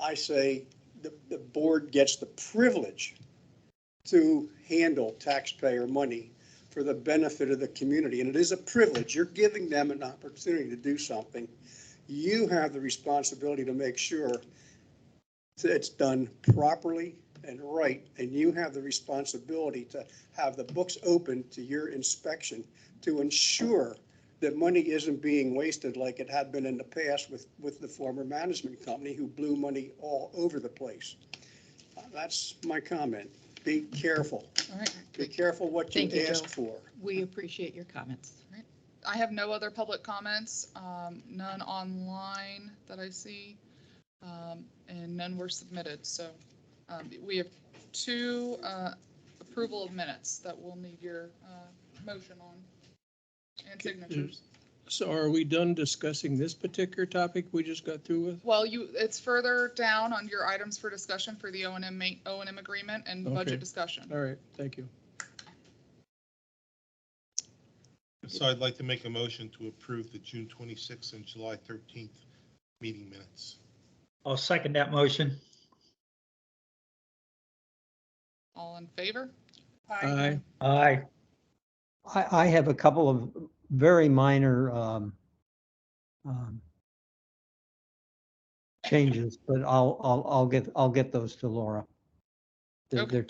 I say, the board gets the privilege to handle taxpayer money for the benefit of the community. And it is a privilege. You're giving them an opportunity to do something. You have the responsibility to make sure that it's done properly and right. And you have the responsibility to have the books open to your inspection to ensure that money isn't being wasted like it had been in the past with the former management company who blew money all over the place. That's my comment. Be careful. All right. Be careful what you Thank you, ask Joe. for. We appreciate your comments. I have no other public comments, none online that I see, and none were submitted. So we have 2 approval of minutes that we'll need your motion on and signatures. So are we done discussing this particular topic we just got through with? Well, it's further down on your items for discussion for the O&M agreement and Okay. budget discussion. All right, thank you. So I'd like to make a motion to approve the June 26th and July 13th meeting minutes. I'll second that motion. All in favor? Aye. Aye. I have a couple of very minor changes, but I'll get those to Laura. Okay.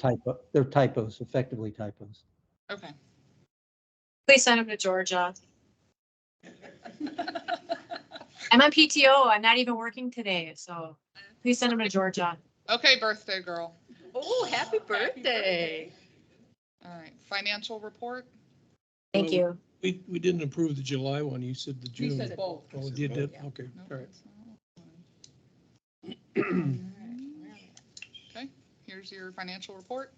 They're typos, effectively typos. Okay. Please send them to Georgia. I'm on PTO. I'm not even working today, so please send them to Georgia. Okay, birthday girl. Oh, happy birthday. All right, financial report. Thank you. We didn't approve the July one. You said the You June. said both. Oh, you did? Yeah. Okay, Nope, all right. that's not one. Okay, here's your financial report.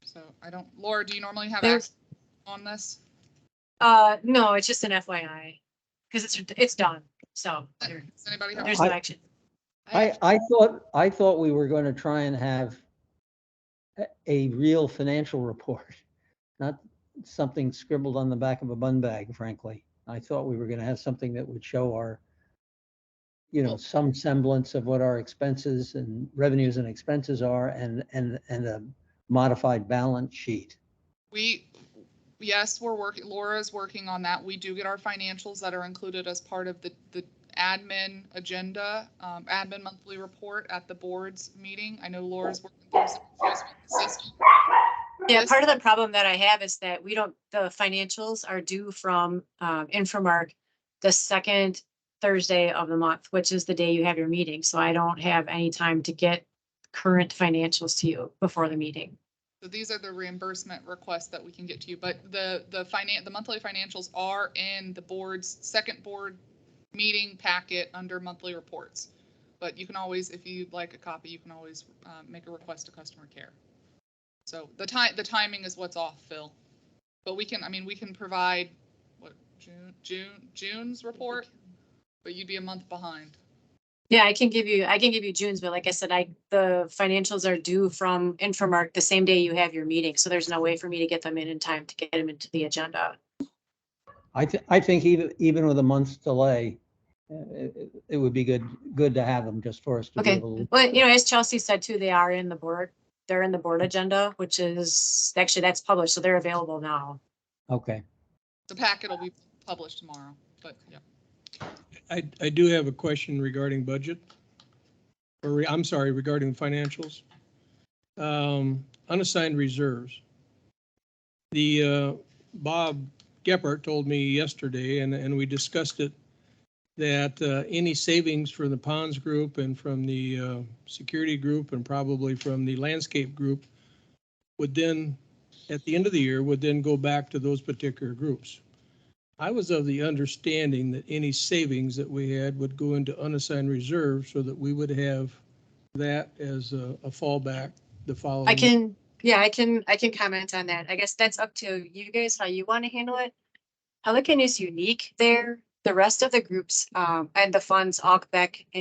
So I don't, Laura, do you normally have There's- access on this? No, it's just an FYI, because it's done, so Does anybody have? there's no action. I thought we were going to try and have a real financial report, not something scribbled on the back of a bun bag, frankly. I thought we were going to have something that would show our, some semblance of what our expenses and revenues and expenses are and a modified balance sheet. Yes, we're working, Laura's working on that. We do get our financials that are included as part of the admin agenda, admin monthly report at the board's meeting. I know Laura's working through some issues with the system. Yeah, part of the problem that I have is that the financials are due from Infomark the second Thursday of the month, which is the day you have your meeting. So I don't have any time to get current financials to you before the meeting. So these are the reimbursement requests that we can get to you, but the monthly financials are in the board's second board meeting packet under monthly reports. But you can always, if you'd like a copy, you can always make a request to customer care. So the timing is what's off, Phil. But we can provide what, June's report, but you'd be a month behind. Yeah, I can give you June's, but like I said, the financials are due from Infomark the same day you have your meeting. So there's no way for me to get them in time to get them into the agenda. I think even with a month's delay, it would be good to have them just for us to be Okay, able to. well, as Chelsea said too, they're in the board agenda, which is actually, that's published, so they're available now. Okay. The packet will be published tomorrow, but yeah. I do have a question regarding budget. I'm sorry, regarding financials. Unassigned reserves. Bob Gephardt told me yesterday, and we discussed it, that any savings from the ponds group and from the security group and probably from the landscape group would then, at the end of the year, would then go back to those particular groups. I was of the understanding that any savings that we had would go into unassigned reserves so that we would have that as a fallback the following. I can comment on that. I guess that's up to you guys, how you want to handle it. Pelican is unique there. The rest of the groups and the funds all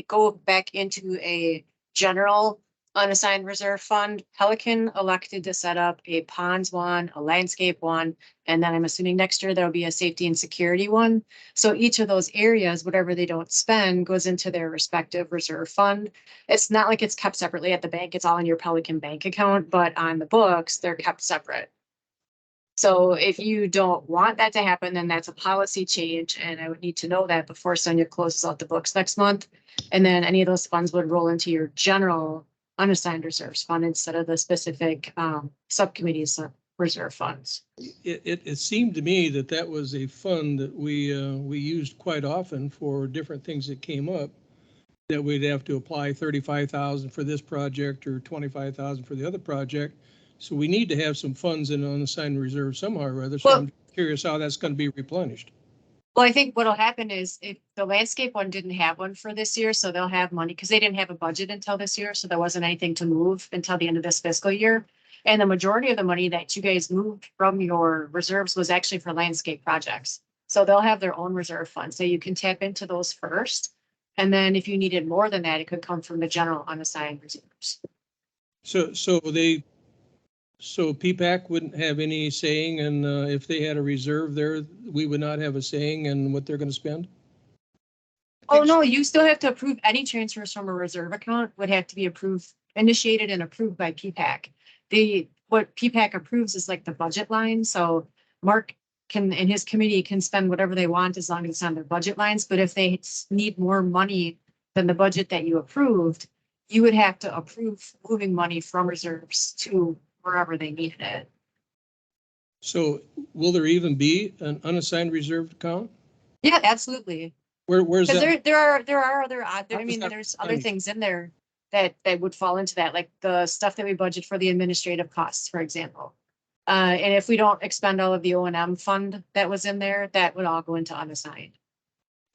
go back into a general unassigned reserve fund. Pelican elected to set up a ponds one, a landscape one, and then I'm assuming next year there'll be a safety and security one. So each of those areas, whatever they don't spend, goes into their respective reserve fund. It's not like it's kept separately at the bank. It's all in your Pelican bank account, but on the books, they're kept separate. So if you don't want that to happen, then that's a policy change, and I would need to know that before Sonia closes out the books next month. And then any of those funds would roll into your general unassigned reserves fund instead of the specific subcommittees reserve funds. It seemed to me that was a fund that we used quite often for different things that came up, that we'd have to apply 35,000 for this project or 25,000 for the other project. So we need to have some funds in unassigned reserve somehow or other. So well, I'm curious how that's going to be replenished. Well, I think what'll happen is if the landscape one didn't have one for this year, so they'll have money because they didn't have a budget until this year. So there wasn't anything to move until the end of this fiscal year. And the majority of the money that you guys moved from your reserves was actually for landscape projects. So they'll have their own reserve fund. So you can tap into those first. And then if you needed more than that, it could come from the general unassigned reserves. So PPAC wouldn't have any saying, and if they had a reserve there, we would not have a saying in what they're going to spend? Oh, no, you still have to approve any transfers from a reserve account would have to be initiated and approved by PPAC. What PPAC approves is like the budget line. So Mark and his committee can spend whatever they want as long as it's on their budget lines. But if they need more money than the budget that you approved, you would have to approve moving money from reserves to wherever they needed it. So will there even be an unassigned reserve account? Yeah, absolutely. Where's Because that? there are other, How I does mean, that there's other manage? things in there that would fall into that, like the stuff that we budget for the administrative costs, for example. And if we don't expend all of the O&M fund that was in there, that would all go into unassigned.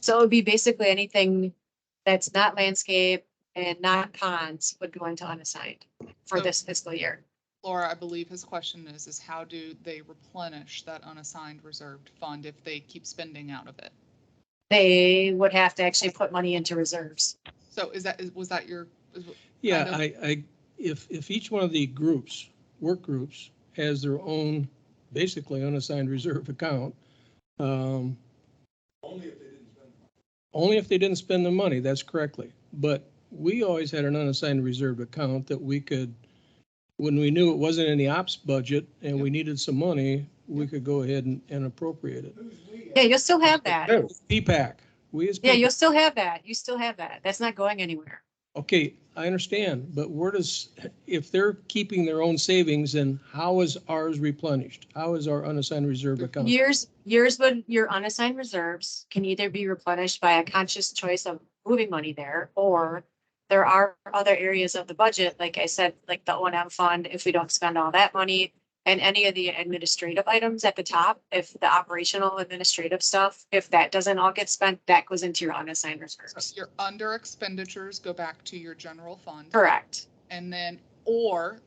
So it would be basically anything that's not landscape and not ponds would go into unassigned for So- this fiscal year. Laura, I believe his question is how do they replenish that unassigned reserved fund if they keep spending out of it? They would have to actually put money into reserves. So was that your? Yeah, kind of- if each one of the groups, work groups, has their own basically unassigned reserve account, only if they didn't spend the money, that's correctly. But we always had an unassigned reserve account that we could, when we knew it wasn't in the ops budget and we needed some money, we could go ahead and appropriate it. Yeah, you'll still have that. P-PAC, we as. Yeah, P-PAC. you'll still have that. You still have that. That's not going anywhere. Okay, I understand, but where does, if they're keeping their own savings, then how is ours replenished? How is our unassigned reserve account? Yours would, your unassigned reserves can either be replenished by a conscious choice of moving money there, or there are other areas of the budget, like I said, like the O&M fund, if we don't spend all that money, and any of the administrative items at the top, if the operational administrative stuff, if that doesn't all get spent, that goes into your unassigned reserves. So your under expenditures go back to your general fund. Correct. And then, or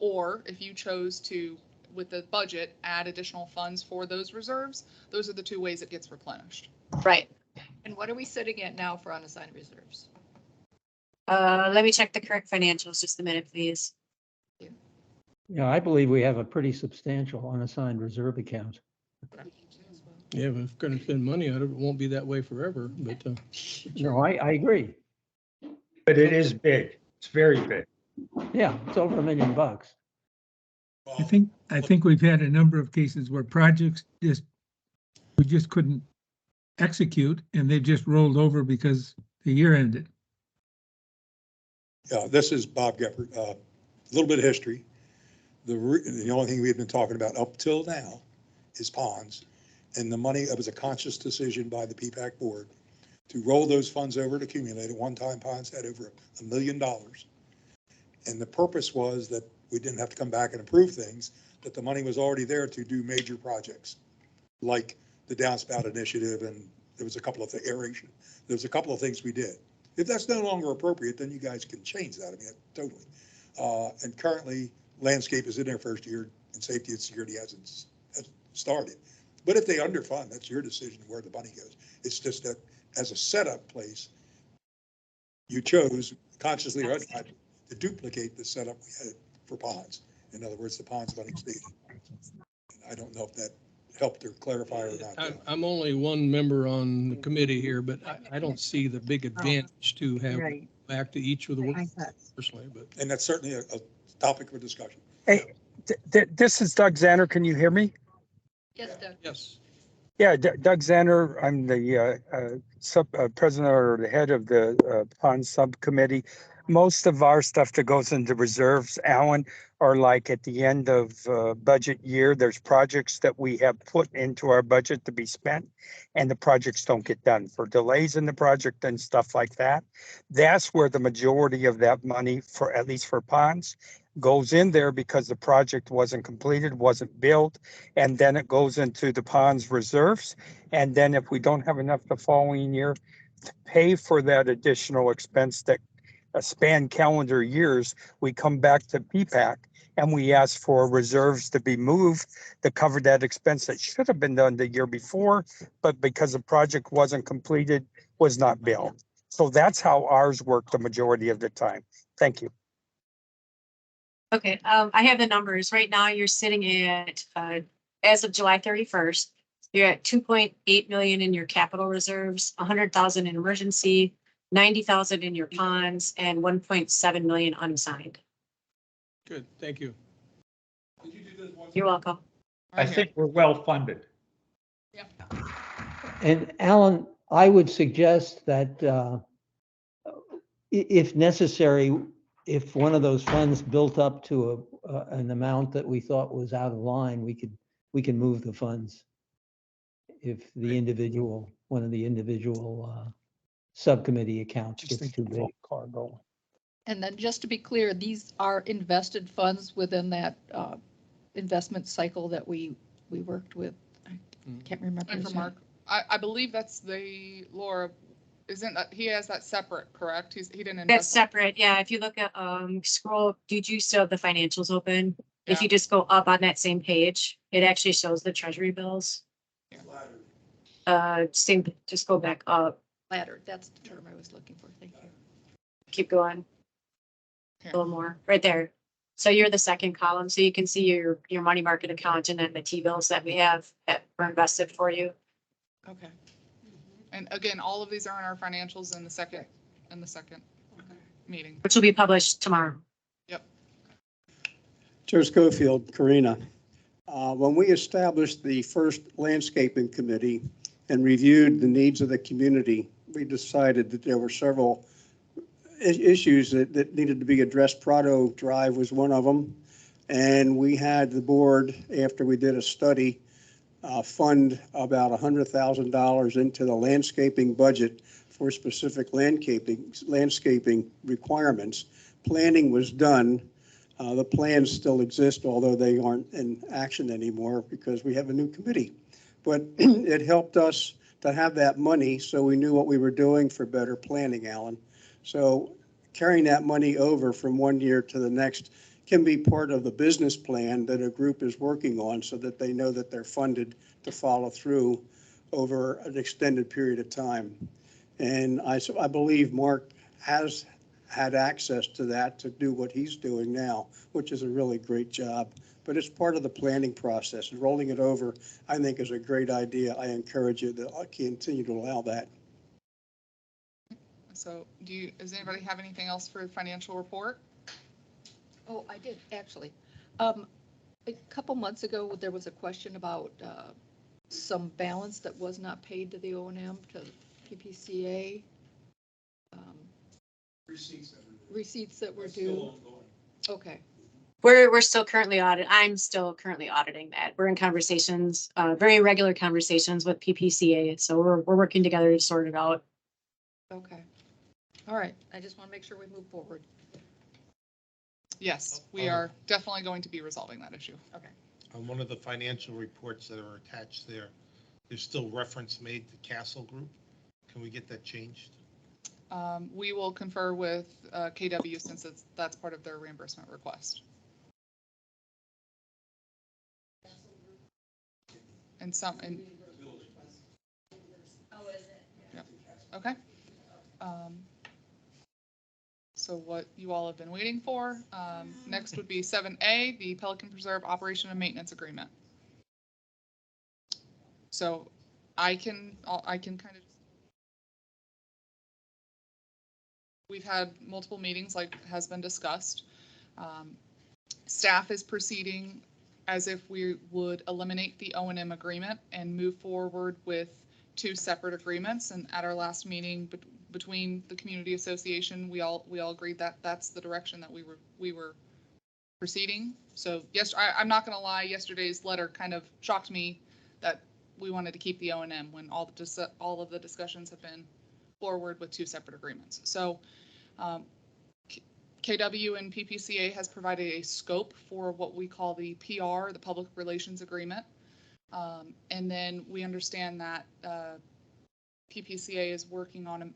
if you chose to, with the budget, add additional funds for those reserves, those are the two ways it gets replenished. Right. And what are we sitting at now for unassigned reserves? Let me check the current financials just a minute, please. Yeah, I believe we have a pretty substantial unassigned reserve account. Yeah, if we're gonna spend money on it, it won't be that way forever, but, No, I agree. But it is big. It's very big. Yeah, it's over $1 million. I think we've had a number of cases where projects we just couldn't execute and they just rolled over because the year ended. Yeah, this is Bob Geppert. A little bit of history. The only thing we've been talking about up till now is ponds. And the money, it was a conscious decision by the PPAC board to roll those funds over to accumulate. At one time, ponds had over $1 million. And the purpose was that we didn't have to come back and approve things, that the money was already there to do major projects, like the downspout initiative, and there was a couple of the aeration. There was a couple of things we did. If that's no longer appropriate, then you guys can change that. I mean, totally. And currently, landscape is in their first year, and safety and security hasn't started. But if they underfund, that's your decision where the money goes. It's just that as a setup place, you chose consciously or otherwise to duplicate the setup we had for ponds. In other words, the ponds money stayed. I don't know if that helped or clarify or not. I'm only one member on the committee here, but I don't see the big advantage to have back to each of the work personally, but. And that's certainly a topic for discussion. Hey, this is Doug Zanner. Can you hear me? Yes, Doug. Yes. Yeah, Doug Zanner. I'm the president or the head of the pond subcommittee. Most of our stuff that goes into reserves, Alan, are like at the end of budget year. There's projects that we have put into our budget to be spent, and the projects don't get done for delays in the project and stuff like that. That's where the majority of that money, for at least for ponds, goes in there because the project wasn't completed, wasn't built, and then it goes into the ponds reserves. And then if we don't have enough the following year to pay for that additional expense that span calendar years, we come back to PPAC and we ask for reserves to be moved to cover that expense that should have been done the year before, but because the project wasn't completed, was not built. So that's how ours work the majority of the time. Thank you. Okay, I have the numbers. Right now, you're sitting at, as of July 31st, you're at 2.8 million in your capital reserves, 100,000 in emergency, 90,000 in your ponds, and 1.7 million unassigned. Good, thank you. You're welcome. I think we're well funded. And Alan, I would suggest that if necessary, if one of those funds built up to an amount that we thought was out of line, we can move the funds. If the individual, one of the individual subcommittee accounts Just gets think too of big. cargo. And then just to be clear, these are invested funds within that investment cycle that we worked with. I can't remember. And his for name. Mark, I believe that's Laura, isn't that, he has that separate, correct? He didn't invest. That's separate. Yeah, if you look at, scroll, do you still have the financials open? If Yeah. you just go up on that same page, it actually shows the treasury bills. Same, just go back up, Ladder, that's the term I was looking for. Thank you. keep going. A little more, right there. So you're the second column, so you can see your money market account and then the T-bills that we have that were invested for you. Okay. And again, all of these are in our financials in the second meeting. Which will be published tomorrow. Yep. Chair Schofield, Karina, when we established the first landscaping committee and reviewed the needs of the community, we decided that there were several issues that needed to be addressed. Prado Drive was one of them. And we had the board, after we did a study, fund about $100,000 into the landscaping budget for specific landscaping requirements. Planning was done. The plans still exist, although they aren't in action anymore because we have a new committee. But it helped us to have that money so we knew what we were doing for better planning, Alan. So carrying that money over from one year to the next can be part of the business plan that a group is working on so that they know that they're funded to follow through over an extended period of time. And I believe Mark has had access to that to do what he's doing now, which is a really great job. But it's part of the planning process. And rolling it over, I think, is a great idea. I encourage you to continue to allow that. So does anybody have anything else for the financial report? Oh, I did, actually. A couple months ago, there was a question about some balance that was not paid to the O&M, to PPCA. Receipts that were due. Okay. We're still currently I'm still currently auditing that. We're in conversations, very regular conversations with PPCA. So we're working together to sort it out. Okay. All right. I just want to make sure we move forward. Yes, we are definitely going to be resolving that issue. Okay. On one of the financial reports that are attached there, there's still reference made to Castle Group. Can we get that changed? We will confer with KW since that's part of their reimbursement request. And yeah. Okay. So what you all have been waiting for, next would be 7A, the Pelican Preserve Operation and Maintenance Agreement. So I can kind of, we've had multiple meetings like has been discussed. Staff is proceeding as if we would eliminate the O&M agreement and move forward with two separate agreements. And at our last meeting between the community association, we all agreed that that's the direction that we were proceeding. So yes, I'm not going to lie, yesterday's letter kind of shocked me that we wanted to keep the O&M when all of the discussions have been forward with two separate agreements. So KW and PPCA has provided a scope for what we call the PR, the Public Relations Agreement. And then we understand that PPCA is working on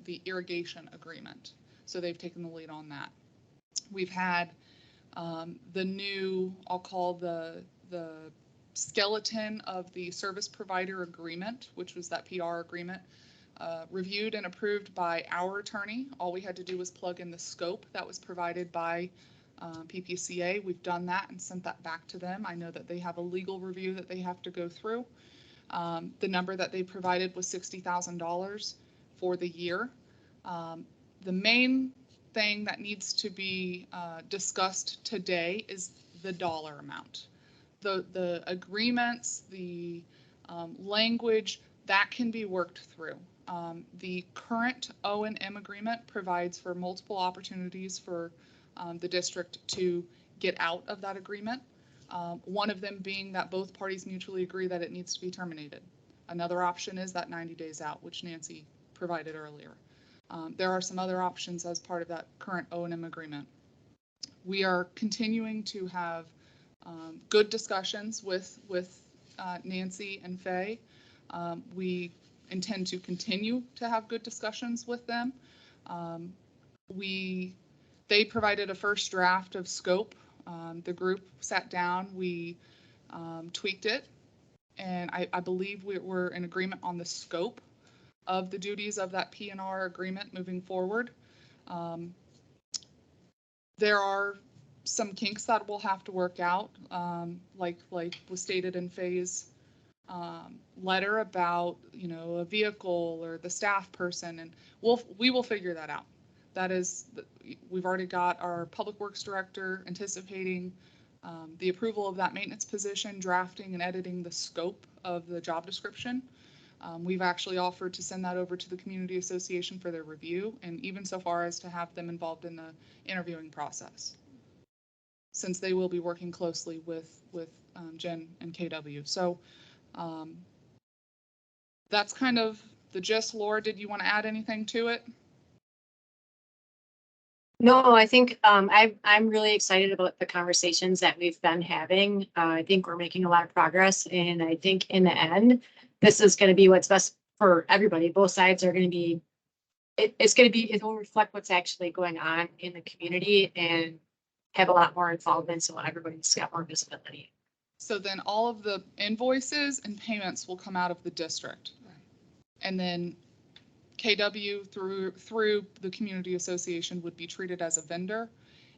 the irrigation agreement. So they've taken the lead on that. We've had the new, I'll call the skeleton of the service provider agreement, which was that PR agreement, reviewed and approved by our attorney. All we had to do was plug in the scope that was provided by PPCA. We've done that and sent that back to them. I know that they have a legal review that they have to go through. The number that they provided was $60,000 for the year. The main thing that needs to be discussed today is the dollar amount. The agreements, the language that can be worked through. The current O&M agreement provides for multiple opportunities for the district to get out of that agreement. One of them being that both parties mutually agree that it needs to be terminated. Another option is that 90 days out, which Nancy provided earlier. There are some other options as part of that current O&M agreement. We are continuing to have good discussions with Nancy and Faye. We intend to continue to have good discussions with them. They provided a first draft of scope. The group sat down, we tweaked it, and I believe we're in agreement on the scope of the duties of that P&R agreement moving forward. There are some kinks that we'll have to work out, like was stated in Faye's letter about, a vehicle or the staff person, and we will figure that out. That is, we've already got our public works director anticipating the approval of that maintenance position, drafting and editing the scope of the job description. We've actually offered to send that over to the community association for their review, and even so far as to have them involved in the interviewing process, since they will be working closely with Jen and KW. So that's kind of the gist. Laura, did you want to add anything to it? No, I think I'm really excited about the conversations that we've been having. I think we're making a lot of progress, and I think in the end, this is going to be what's best for everybody. Both sides are going to be, it will reflect what's actually going on in the community and have a lot more involvement, so everybody's got more visibility. So then all of the invoices and payments will come out of the district. Right. And then KW through the community association would be treated as a vendor,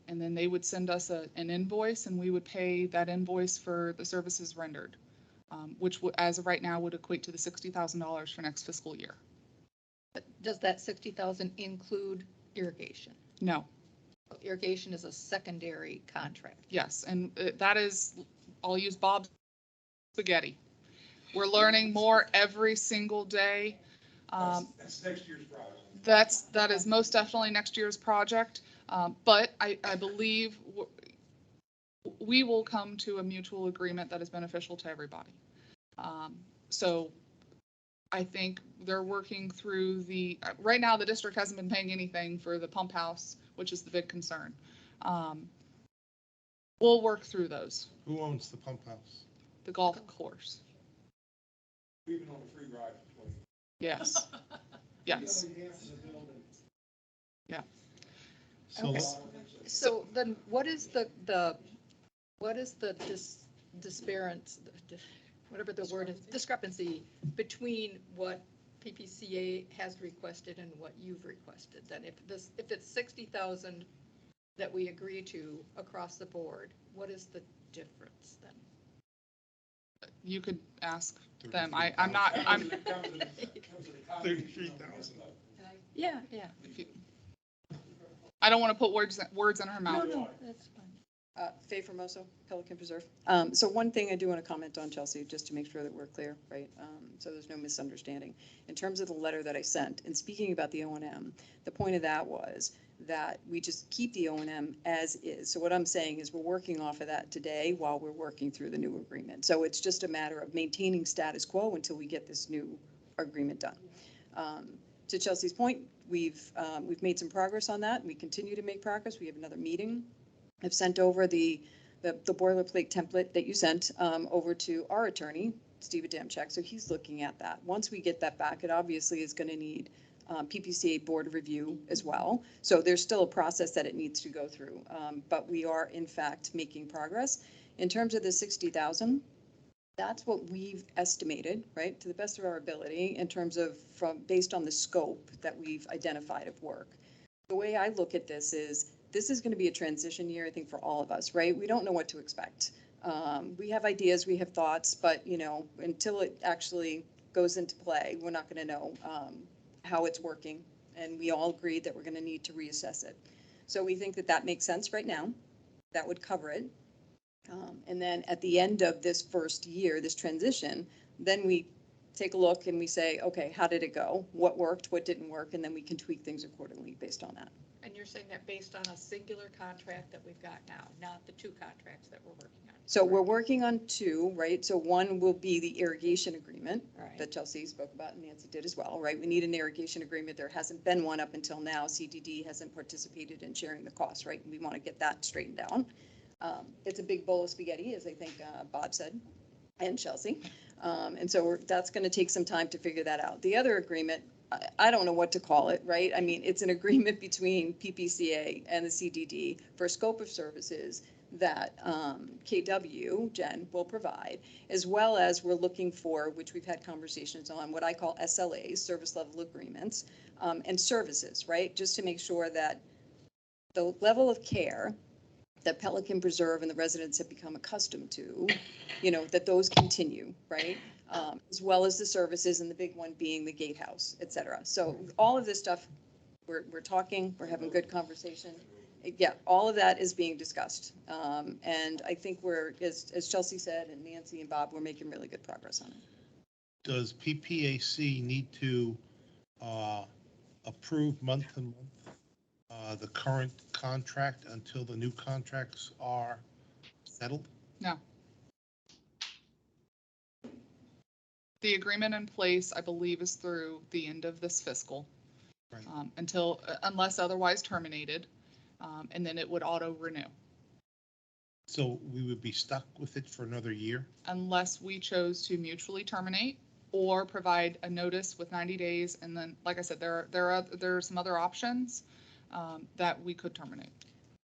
and then they would send us an invoice, and we would pay that invoice for the services rendered, which as of right now would equate to the $60,000 for next fiscal year. Does that 60,000 include irrigation? No. Irrigation is a secondary contract. Yes, and that is, I'll use Bob's spaghetti. We're learning more every single day. That's next year's project. That is most definitely next year's project, but I believe we will come to a mutual agreement that is beneficial to everybody. So I think they're working through right now the district hasn't been paying anything for the pump house, which is the big concern. We'll work through those. Who owns the pump house? The golf course. We've been on a free ride for 20 years. Yes. Yes. Yeah. So, Okay. So then what is the disparity, whatever the word is, discrepancy between what PPCA has requested and what you've requested? Then if it's 60,000 that we agree to across the board, what is the difference then? You could ask them. I'm not. 33,000. Yeah. I don't want to put words in her mouth. No, that's fine. Faye Formoso, Pelican Preserve. So one thing I do want to comment on, Chelsea, just to make sure that we're clear, right? So there's no misunderstanding. In terms of the letter that I sent, and speaking about the O&M, the point of that was that we just keep the O&M as is. So what I'm saying is we're working off of that today while we're working through the new agreement. So it's just a matter of maintaining status quo until we get this new agreement done. To Chelsea's point, we've made some progress on that. We continue to make progress. We have another meeting. I've sent over the boilerplate template that you sent over to our attorney, Steve Adamczyk. So he's looking at that. Once we get that back, it obviously is going to need PPCA board review as well. So there's still a process that it needs to go through. But we are in fact making progress. In terms of the 60,000, that's what we've estimated, right, to the best of our ability in terms of based on the scope that we've identified of work. The way I look at this is going to be a transition year, I think, for all of us, right? We don't know what to expect. We have ideas, we have thoughts, but, until it actually goes into play, we're not going to know how it's working. And we all agreed that we're going to need to reassess it. So we think that that makes sense right now. That would cover it. And then at the end of this first year, this transition, then we take a look and we say, okay, how did it go? What worked, what didn't work? And then we can tweak things accordingly based on that. And you're saying that based on a singular contract that we've got now, not the 2 contracts that we're working on? So we're working on 2, right? So one will be the irrigation agreement Right. that Chelsea spoke about and Nancy did as well, right? We need an irrigation agreement. There hasn't been one up until now. CDD hasn't participated in sharing the costs, right? We want to get that straightened down. It's a big bowl of spaghetti, as I think Bob said, and Chelsea. And so that's going to take some time to figure that out. The other agreement, I don't know what to call it, right? I mean, it's an agreement between PPCA and the CDD for scope of services that KW, Jen, will provide, as well as we're looking for, which we've had conversations on, what I call SLAs, service level agreements, and services, right? Just to make sure that the level of care that Pelican Preserve and the residents have become accustomed to, that those continue, right? As well as the services, and the big one being the gatehouse, et cetera. So all of this stuff, we're talking, we're having good conversation. Yeah, all of that is being discussed. And I think we're, as Chelsea said, and Nancy and Bob, we're making really good progress on it. Does PPAC need to approve month to month the current contract until the new contracts are settled? No. The agreement in place, I believe, is through the end of this fiscal. Right. Unless otherwise terminated, and then it would auto renew. So we would be stuck with it for another year? Unless we chose to mutually terminate or provide a notice with 90 days. And then, like I said, there are some other options that we could terminate.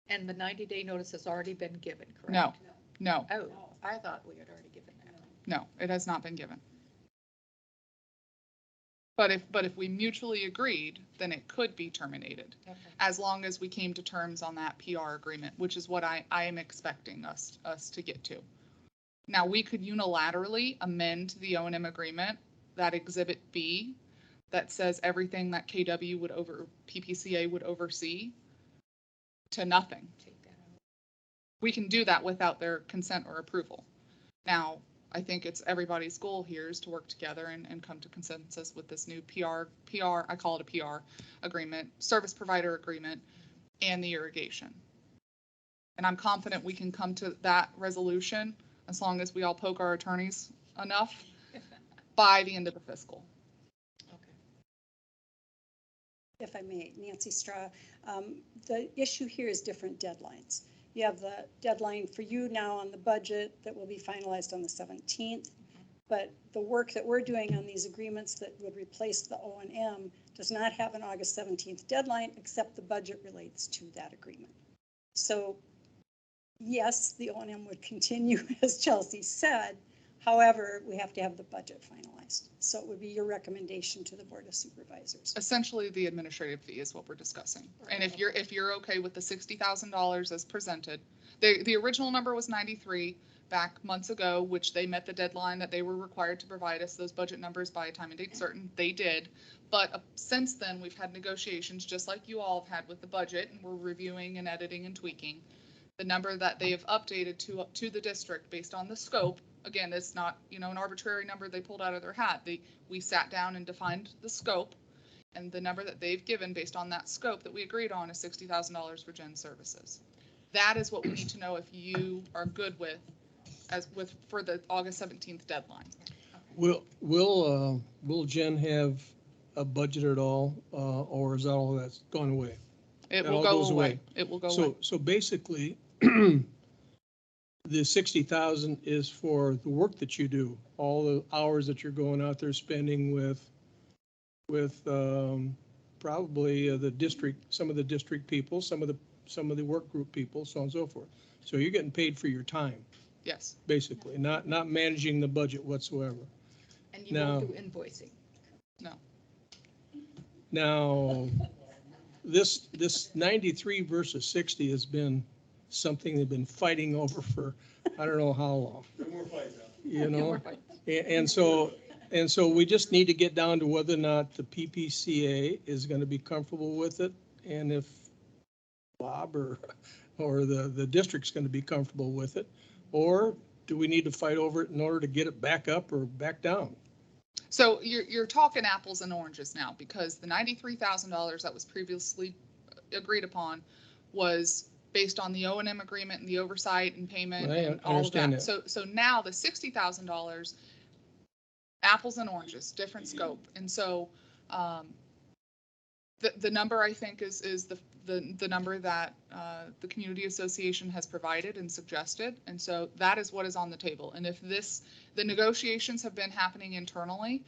And the 90-day notice has already been given, correct? No, Oh, I thought we had already given that. no, it has not been given. But if we mutually agreed, then it could be terminated, Okay. as long as we came to terms on that PR agreement, which is what I am expecting us to get to. Now, we could unilaterally amend the O&M agreement, that Exhibit B, that says everything that PPCA would oversee, to nothing. Take that out. We can do that without their consent or approval. Now, I think it's everybody's goal here is to work together and come to consensus with this new PR, I call it a PR agreement, service provider agreement, and the irrigation. And I'm confident we can come to that resolution as long as we all poke our attorneys enough by the end of the fiscal. Okay. If I may, Nancy Straw, the issue here is different deadlines. You have the deadline for you now on the budget that will be finalized on the 17th, but the work that we're doing on these agreements that would replace the O&M does not have an August 17th deadline, except the budget relates to that agreement. So yes, the O&M would continue, as Chelsea said. However, we have to have the budget finalized. So it would be your recommendation to the Board of Supervisors. Essentially, the administrative fee is what we're discussing. And if you're okay with the $60,000 as presented, the original number was 93 back months ago, which they met the deadline that they were required to provide us those budget numbers by a time and date certain. They did. But since then, we've had negotiations just like you all have had with the budget, and we're reviewing and editing and tweaking. The number that they have updated to the district based on the scope. Again, it's not, an arbitrary number they pulled out of their hat. We sat down and defined the scope, and the number that they've given based on that scope that we agreed on is $60,000 for Gen services. That is what we need to know if you are good for the August 17th deadline. Will Jen have a budget at all, or is that all that's gone away? It That will all go goes away. It will go away. So basically, the 60,000 is for the work that you do, all the hours that you're going out there spending with probably the district, some of the district people, some of the work group people, so on and so forth. So you're getting paid for your time, Yes. basically, not managing the budget whatsoever. And you won't do invoicing? No. Now, this 93 versus 60 has been something they've been fighting over for, I don't know how long. And so we just need to get down to whether or not the PPCA is going to be comfortable with it, and if Bob or the district's going to be comfortable with it, or do we need to fight over it in order to get it back up or back down? So you're talking apples and oranges now, because the $93,000 that was previously agreed upon was based on the O&M agreement and the oversight and payment I and all of understand that. So now the $60,000, apples and oranges, different scope. And so the number I think is the number that the community association has provided and suggested. And so that is what is on the table. And if the negotiations have been happening internally,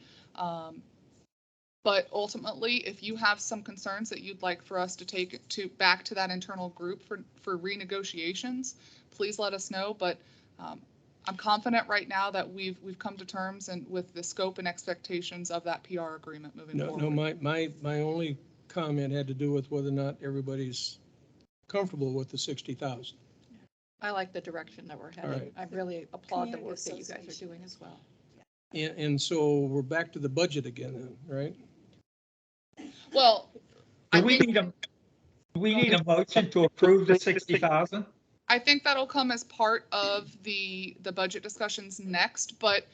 but ultimately, if you have some concerns that you'd like for us to take back to that internal group for renegotiations, please let us know. But I'm confident right now that we've come to terms and with the scope and expectations of that PR agreement moving forward. No, my only comment had to do with whether or not everybody's comfortable with the 60,000. I like the direction that we're heading. right. I really applaud the Community work that you guys are association. doing as well. And so we're back to the budget again then, right? Well, Do we need a motion to approve the 60,000? I think that'll come as part of the budget discussions next, but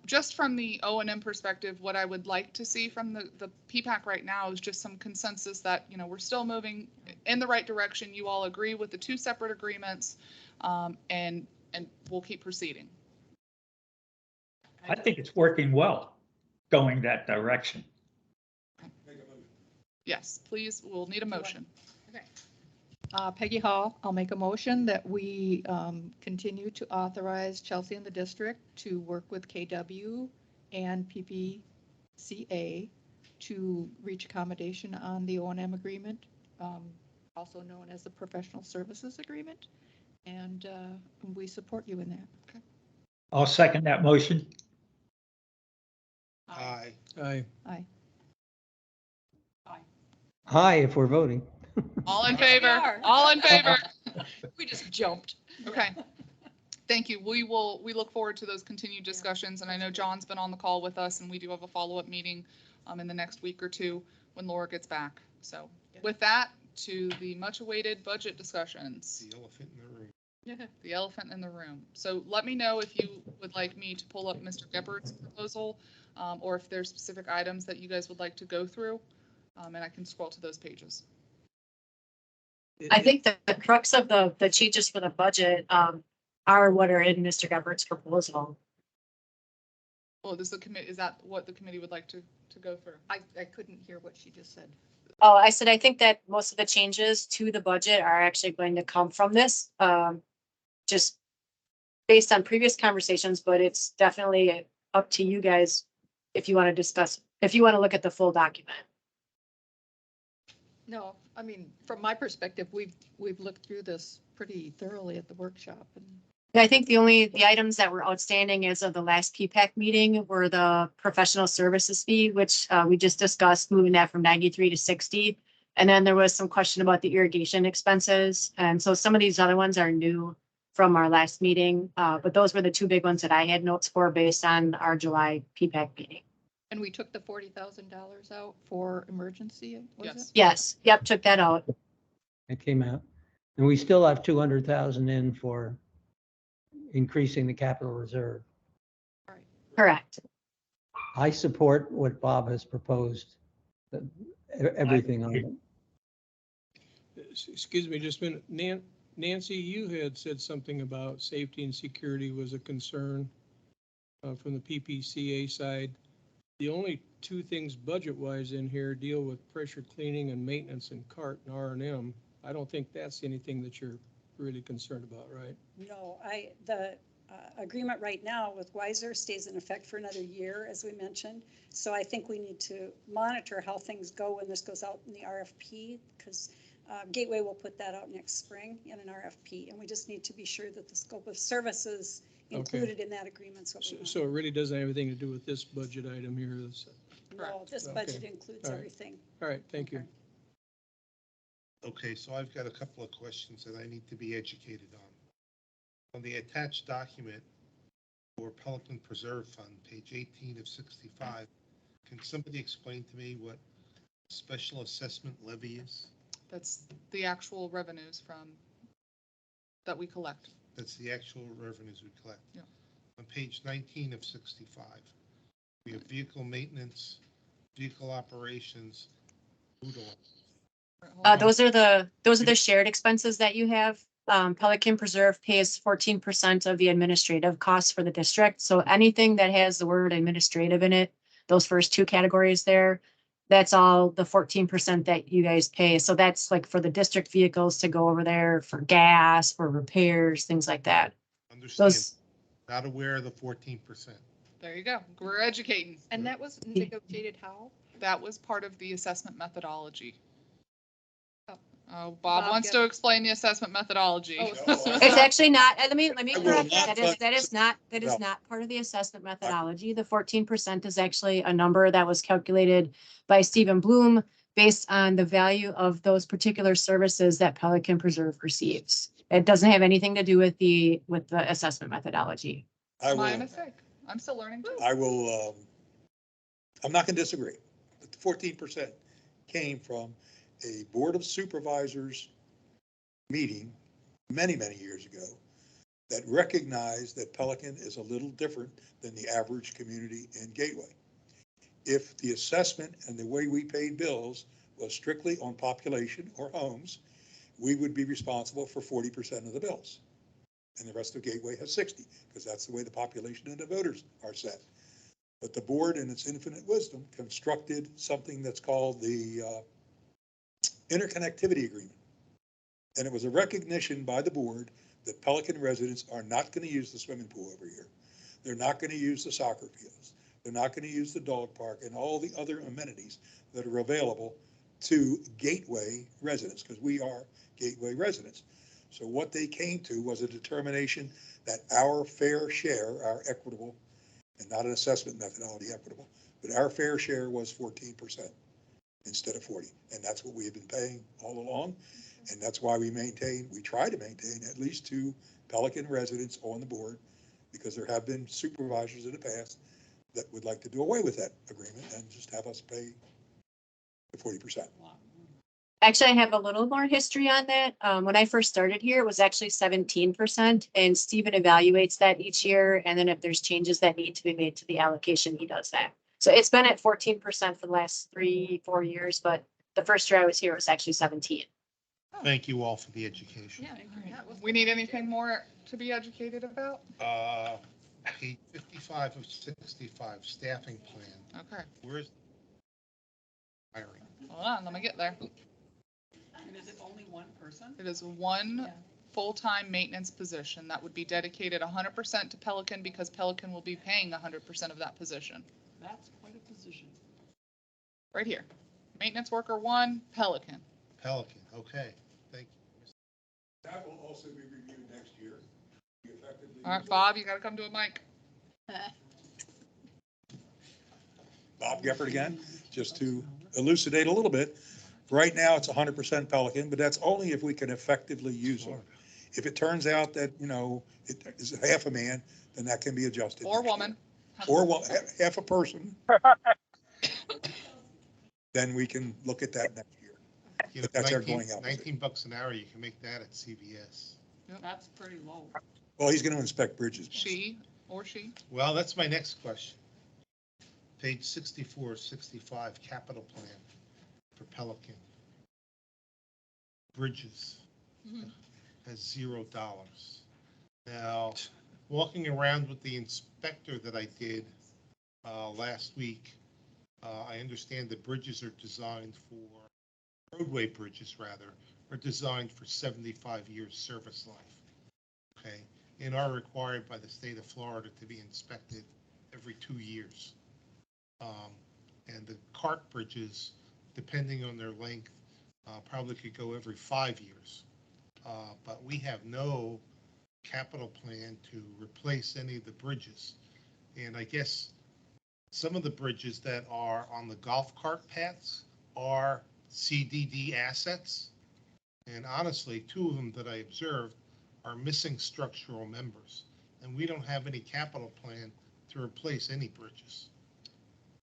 just from the O&M perspective, what I would like to see from the PPAC right now is just some consensus that, we're still moving in the right direction. You all agree with the two separate agreements, and we'll keep proceeding. I think it's working well, going that direction. Yes, please, we'll need a motion. Okay. Peggy Hall, I'll make a motion that we continue to authorize Chelsea and the district to work with KW and PPCA to reach accommodation on the O&M agreement, also known as the professional services agreement. And we support you in that. Okay. I'll second that motion. Aye. Aye. Aye. Hi, if we're voting. All in favor? All in favor? We just jumped. Okay. Thank you. We look forward to those continued discussions. And I know John's been on the call with us, and we do have a follow-up meeting in the next week or two when Laura gets back. So with that, to the much-awaited budget discussions. The elephant in the room. The elephant in the room. So let me know if you would like me to pull up Mr. Gebhardt's proposal, or if there's specific items that you guys would like to go through, and I can scroll to those pages. I think the crux of the changes for the budget are what are in Mr. Gebhardt's proposal. Well, is that what the committee would like to go through? I couldn't hear what she just said. Oh, I said, I think that most of the changes to the budget are actually going to come from this, just based on previous conversations, but it's definitely up to you guys if you want to discuss, if you want to look at the full document. No, I mean, from my perspective, we've looked through this pretty thoroughly at the workshop. And I think the items that were outstanding as of the last PPAC meeting were the professional services fee, which we just discussed, moving that from 93 to 60. And then there was some question about the irrigation expenses. And so some of these other ones are new from our last meeting, but those were the two big ones that I had notes for based on our July PPAC meeting. And we took the $40,000 out for emergency, was Yes. it? Yes, yep, took that out. It came out. And we still have 200,000 in for increasing the capital reserve. Correct. I support what Bob has proposed, everything on it. Excuse me, just a minute. Nancy, you had said something about safety and security was a concern from the PPCA side. The only two things budget-wise in here deal with pressure cleaning and maintenance and CART and R&M. I don't think that's anything that you're really concerned about, right? No, the agreement right now with Weiser stays in effect for another year, as we mentioned. So I think we need to monitor how things go when this goes out in the RFP, because Gateway will put that out next spring in an RFP, and we just need to be sure that the scope of services included in that agreement. So it really doesn't have anything to do with this budget item here. No, this budget includes everything. All right, thank you. Okay, so I've got a couple of questions that I need to be educated on. On the attached document for Pelican Preserve Fund, page 18 of 65, can somebody explain to me what special assessment levy is? That's the actual revenues that we collect. That's the actual revenues we collect. Yeah. On page 19 of 65, We have vehicle maintenance, vehicle operations, food oil. Those are the shared expenses that you have. Pelican Preserve pays 14% of the administrative costs for the district. So anything that has the word administrative in it, those first two categories there, that's all the 14% that you guys pay. So that's like for the district vehicles to go over there for gas, for repairs, things like that. Understand, Those, not aware of the 14%. There you go. We're educating. And that was negotiated how? That was part of the assessment methodology. Oh. Bob Bob, wants get- to explain the assessment methodology. Oh, it's actually not, let me I will correct not that. touch- That is not No. part of the assessment methodology. The 14% is actually a number that was calculated by Stephen Bloom based on the value of those particular services that Pelican Preserve receives. It doesn't have anything to do with the assessment methodology. I My will, mistake. I'm still learning too. I'm not gonna disagree, but the 14% came from a Board of Supervisors meeting many, many years ago that recognized that Pelican is a little different than the average community in Gateway. If the assessment and the way we paid bills was strictly on population or homes, we would be responsible for 40% of the bills. And the rest of Gateway has 60, because that's the way the population and the voters are set. But the board, in its infinite wisdom, constructed something that's called the interconnectivity agreement. And it was a recognition by the board that Pelican residents are not going to use the swimming pool over here. They're not going to use the soccer fields. They're not going to use the dog park and all the other amenities that are available to Gateway residents, because we are Gateway residents. So what they came to was a determination that our fair share, our equitable, and not an assessment methodology equitable, but our fair share was 14% instead of 40. And that's what we have been paying all along. And that's why we try to maintain at least 2 Pelican residents on the board, because there have been supervisors in the past that would like to do away with that agreement and just have us pay the 40%. Actually, I have a little more history on that. When I first started here, it was actually 17%, and Stephen evaluates that each year. And then if there's changes that need to be made to the allocation, he does that. So it's been at 14% for the last 3-4 years, but the first year I was here, it was actually 17. Thank you all for the education. Yeah. We need anything more to be educated about? Page 55 of 65, staffing plan. Okay, Where's hiring? hold on, let me get there. And is it only one person? It is one Yeah. full-time maintenance position that would be dedicated 100% to Pelican, because Pelican will be paying 100% of that position. That's quite a position. Right here. Maintenance worker 1, Pelican. Pelican, okay, thank you. That will also be reviewed next year. All right, Bob, you gotta come to a mic. Bob Geppert again, just to elucidate a little bit. Right now, it's 100% Pelican, but that's only if we can effectively use them. If it turns out that, it is half a man, then that can be adjusted. Or next year. woman. Or half a person. Then we can look at that next year. You know, But that's our 19 going out. 19 bucks an hour, you can make that at CVS. That's pretty low. Well, he's going to inspect bridges. She or she. Well, that's my next question. Page 64, 65, capital plan for Pelican. Bridges has $0. Now, walking around with the inspector that I did last week, I understand that bridges are designed for, roadway bridges rather, are designed for 75 years service life. Okay, and are required by the state of Florida to be inspected every 2 years. And the cart bridges, depending on their length, probably could go every 5 years. But we have no capital plan to replace any of the bridges. And I guess some of the bridges that are on the golf cart paths are CDD assets. And honestly, 2 of them that I observed are missing structural members. And we don't have any capital plan to replace any bridges.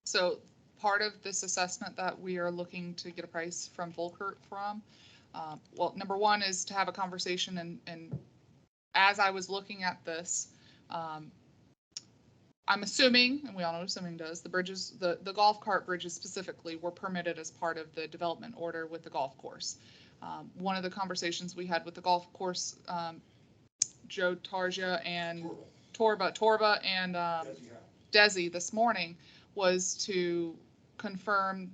So part of this assessment that we are looking to get a price from Volkert from, well, number one is to have a conversation, and as I was looking at this, I'm assuming, and we all know what assuming does, the bridges, the golf cart bridges specifically were permitted as part of the development order with the golf course. One of the conversations we had with the golf course, Joe Tarja and Torba and Desi this morning was to confirm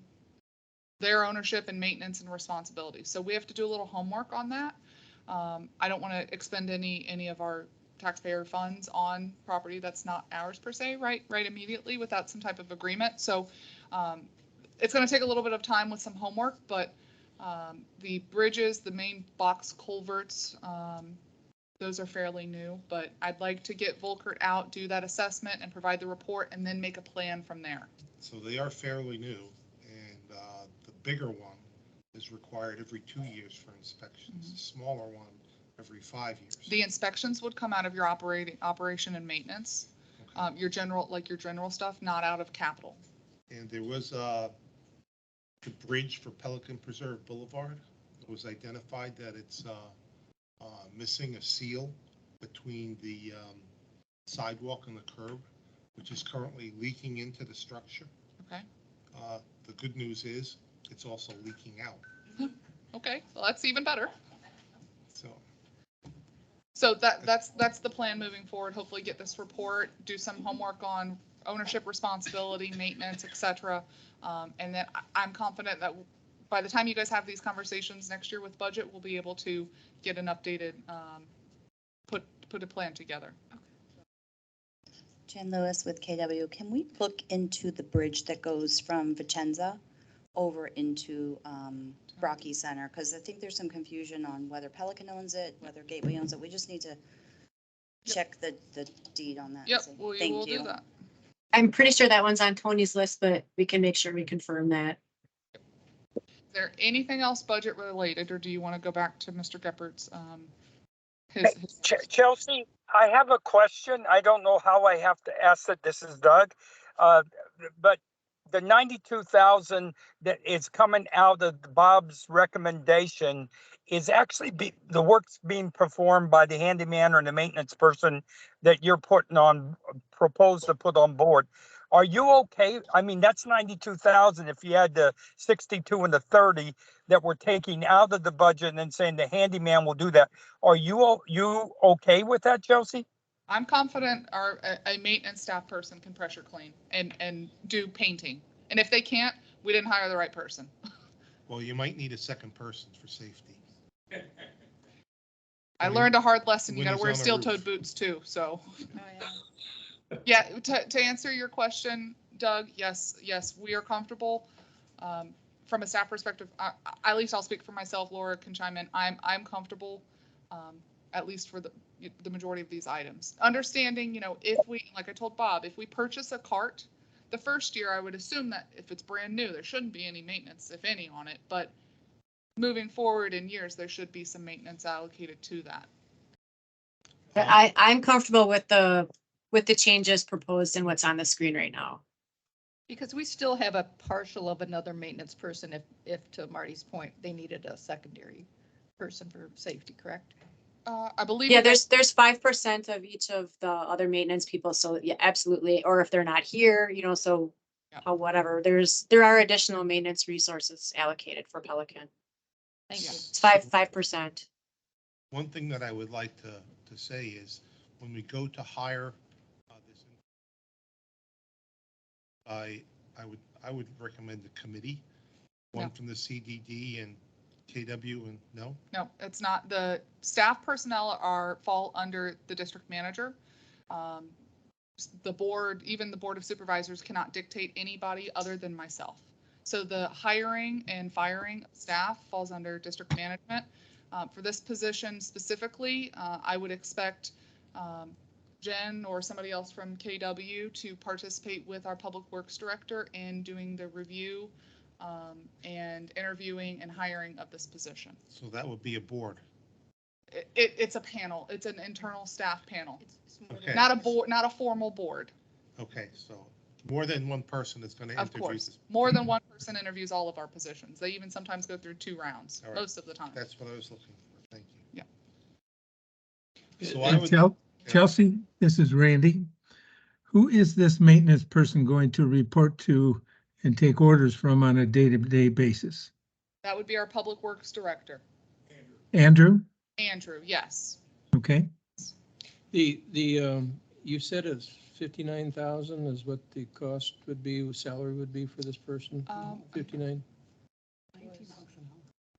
their ownership and maintenance and responsibility. So we have to do a little homework on that. I don't want to expend any of our taxpayer funds on property that's not ours per se, right immediately without some type of agreement. So it's going to take a little bit of time with some homework, but the bridges, the main box culverts, those are fairly new, but I'd like to get Volkert out, do that assessment and provide the report and then make a plan from there. So they are fairly new, and the bigger one is required every 2 years for inspections. The smaller one every 5 years. The inspections would come out of your operation and maintenance, your general stuff, not out of capital. And there was the bridge for Pelican Preserve Boulevard. It was identified that it's missing a seal between the sidewalk and the curb, which is currently leaking into the structure. Okay. The good news is it's also leaking out. Okay, well, that's even better. So that's the plan moving forward. Hopefully get this report, do some homework on ownership, responsibility, maintenance, etc. And then I'm confident that by the time you guys have these conversations next year with budget, we'll be able to get an updated, put a plan together. Jen Lewis with KW. Can we look into the bridge that goes from Vicenza over into Brocky Center? Because I think there's some confusion on whether Pelican owns it, whether Gateway owns it. We just need to check the deed on that. Yep, Thank we'll you. do that. I'm pretty sure that one's on Tony's list, but we can make sure we confirm that. Is there anything else budget related, or do you want to go back to Mr. Geppert's? Chelsea, I have a question. I don't know how I have to ask it. This is Doug. But the 92,000 that is coming out of Bob's recommendation is actually the work's being performed by the handyman or the maintenance person that you're proposed to put on board. Are you okay? I mean, that's 92,000 if you had the 62 and the 30 that we're taking out of the budget and then saying the handyman will do that. Are you okay with that, Chelsea? I'm confident a maintenance staff person can pressure clean and do painting. And if they can't, we didn't hire the right person. well, you might need a second person for safety. I learned a hard lesson. You got to wear Windows on the steel-toed roof. boots too. So, Oh, yeah. To answer your question, Doug, yes, we are comfortable. From a staff perspective, at least I'll speak for myself. Laura can chime in. I'm comfortable, at least for the majority of these items. Understanding, if we, like I told Bob, if we purchase a cart, the first year I would assume that if it's brand new, there shouldn't be any maintenance, if any, on it. But moving forward in years, there should be some maintenance allocated to that. But I'm comfortable with the changes proposed and what's on the screen right now. Because we still have a partial of another maintenance person if to Marty's point, they needed a secondary person for safety, correct? I believe. Yeah, there's 5% of each of the other maintenance people. So yeah, absolutely. Or if they're not here, so whatever, there are additional maintenance resources allocated for Pelican. Thank you. It's 5%. One thing that I would like to say is when we go to hire this, I would recommend the committee, one from the CDD and KW and no? No, it's not. The staff personnel fall under the district manager. The board, even the board of supervisors, cannot dictate anybody other than myself. So the hiring and firing of staff falls under district management. For this position specifically, I would expect Jen or somebody else from KW to participate with our public works director in doing the review and interviewing and hiring of this position. So that would be a board. It's a panel. It's an internal staff panel. Okay. Not a board, not a formal board. Okay, so more than one person is going to interview. Of course, more than one person interviews all of our positions. They even sometimes go through 2 rounds, All right. most of the time. That's what I was looking for. Thank you. Yeah. So I would, Chelsea, this is Randy. Who is this maintenance person going to report to and take orders from on a day-to-day basis? That would be our Public Works Director. Andrew? Andrew, yes. Okay. You said it's 59,000 is what the cost would be, salary would be for this person? 59?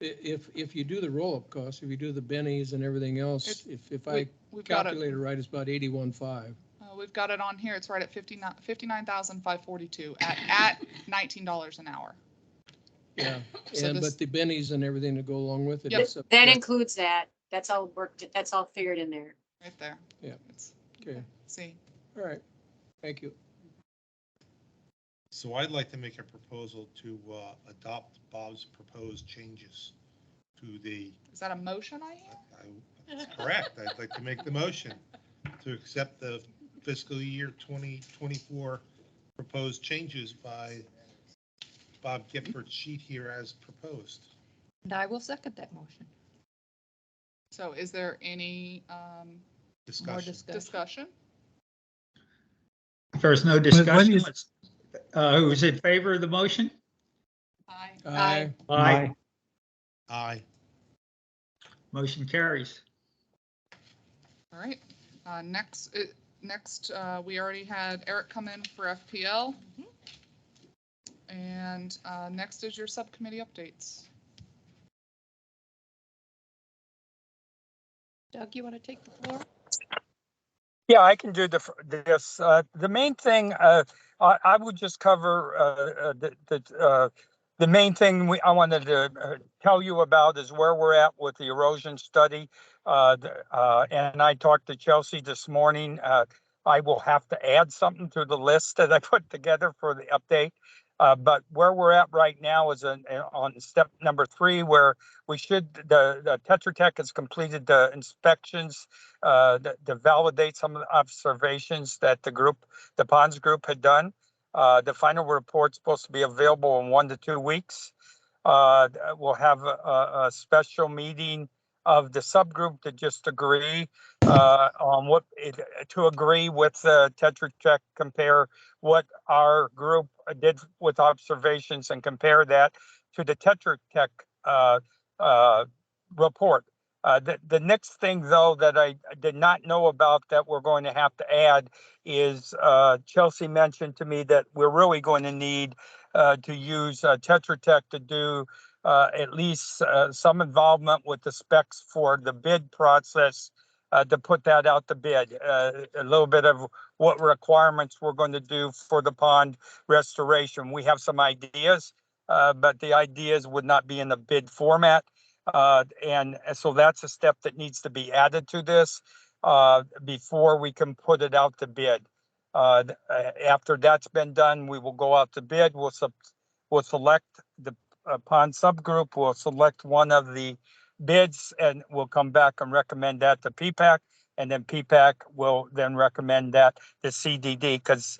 If you do the roll-up costs, if you do the bennies and everything else, if I We've got it. calculate it right, it's about 81.5. We've got it on here. It's right at 59,542 at $19 an hour. Yeah, So this- but the bennies and everything to go along with it. Yep. is up- That includes that. That's all worked, that's all figured in there. Right there. Yeah. Okay, See, all right, thank you. So I'd like to make a proposal to adopt Bob's proposed changes to the, is that a motion I hear? that's correct. I'd like to make the motion to accept the fiscal year 2024 proposed changes by Bob Gifford's sheet here as proposed. And I will second that motion. So is there any more Discussion. discussion? If there's no discussion, who's in favor of the motion? Aye. Aye. Aye. Aye. Motion carries. All right. Next, we already had Eric come in for FPL. And next is your subcommittee updates. Doug, you want to take the floor? Yeah, I can do this. The main thing, I would just cover the main thing I wanted to tell you about is where we're at with the erosion study. And I talked to Chelsea this morning. I will have to add something to the list that I put together for the update. But where we're at right now is on step number 3, where we the Tetra Tech has completed the inspections to validate some of the observations that the ponds group had done. The final report's supposed to be available in 1 to 2 weeks. We'll have a special meeting of the subgroup to just agree on to agree with Tetra Tech, compare what our group did with observations and compare that to the Tetra Tech report. The next thing, though, that I did not know about that we're going to have to add is Chelsea mentioned to me that we're really going to need to use Tetra Tech to do at least some involvement with the specs for the bid process to put that out to bid. A little bit of what requirements we're going to do for the pond restoration. We have some ideas, but the ideas would not be in the bid format. And so that's a step that needs to be added to this before we can put it out to bid. After that's been done, we will go out to bid. We'll select the pond subgroup. We'll select one of the bids and we'll come back and recommend that to PPAC. And then PPAC will then recommend that to CDD, because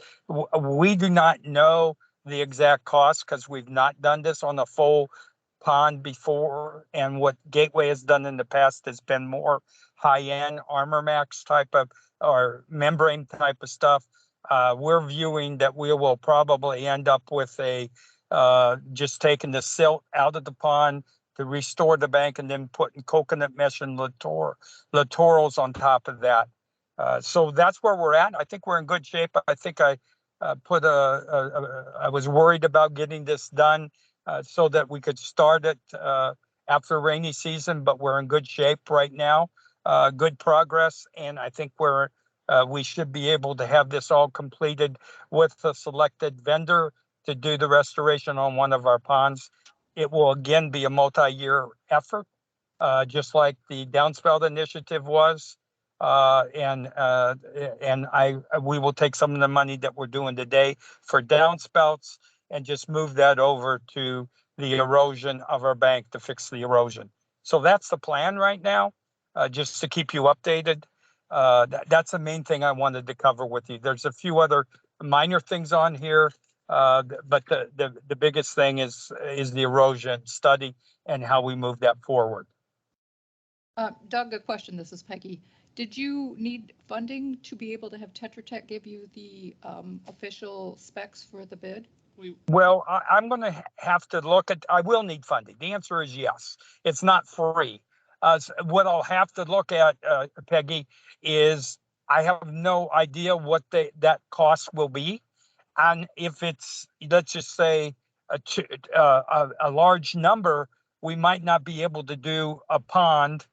we do not know the exact cost because we've not done this on a full pond before. And what Gateway has done in the past has been more high-end Armor Max type of or membrane type of stuff. We're viewing that we will probably end up with just taking the silt out of the pond to restore the bank and then putting coconut mesh and littorals on top of that. So that's where we're at. I think we're in good shape. I think I was worried about getting this done so that we could start it after rainy season, but we're in good shape right now. Good progress, and I think we should be able to have this all completed with the selected vendor to do the restoration on one of our ponds. It will again be a multi-year effort, just like the downspout initiative was. And we will take some of the money that we're doing today for downspouts and just move that over to the erosion of our bank to fix the erosion. So that's the plan right now, just to keep you updated. That's the main thing I wanted to cover with you. There's a few other minor things on here, but the biggest thing is the erosion study and how we move that forward. Doug, a question. This is Peggy. Did you need funding to be able to have Tetra Tech give you the official specs for the bid? Well, I'm going to have to look at, I will need funding. The answer is yes. It's not free. What I'll have to look at, Peggy, is I have no idea what that cost will be. And if it's, let's just say, a large number, we might not be able to do a pond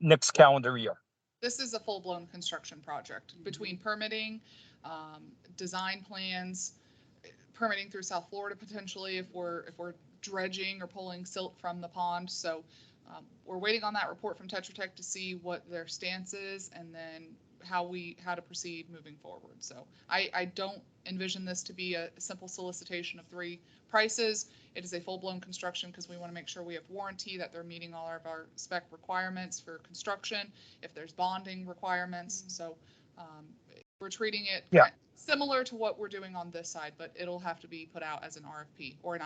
next calendar year. This is a full-blown construction project between permitting, design plans, permitting through South Florida potentially if we're dredging or pulling silt from the pond. So we're waiting on that report from Tetra Tech to see what their stance is and then how to proceed moving forward. So I don't envision this to be a simple solicitation of 3 prices. It is a full-blown construction because we want to make sure we have warranty, that they're meeting all of our spec requirements for construction, if there's bonding requirements. So we're treating it similar to what we're doing on this side, but it'll have to be put out as an RFP or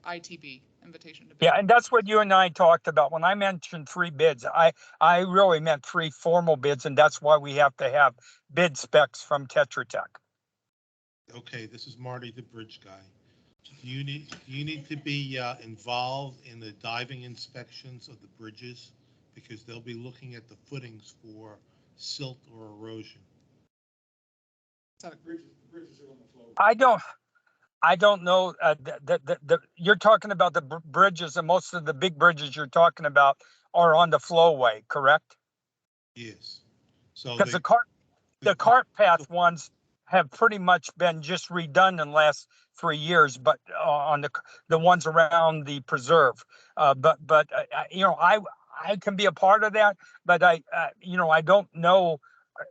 ITB, invitation to bid. Yeah, and that's what you and I talked about. When I mentioned 3 bids, I really meant 3 formal bids, and that's why we have to have bid specs from Tetra Tech. Okay, this is Marty, the bridge guy. Do you need to be involved in the diving inspections of the bridges? Because they'll be looking at the footings for silt or erosion. I don't know. You're talking about the bridges, and most of the big bridges you're talking about are on the flowway, correct? Yes. So because the cart path ones have pretty much been just redone in the last 3 years, but on the ones around the preserve. You know, I can be a part of that, but you know, I don't know.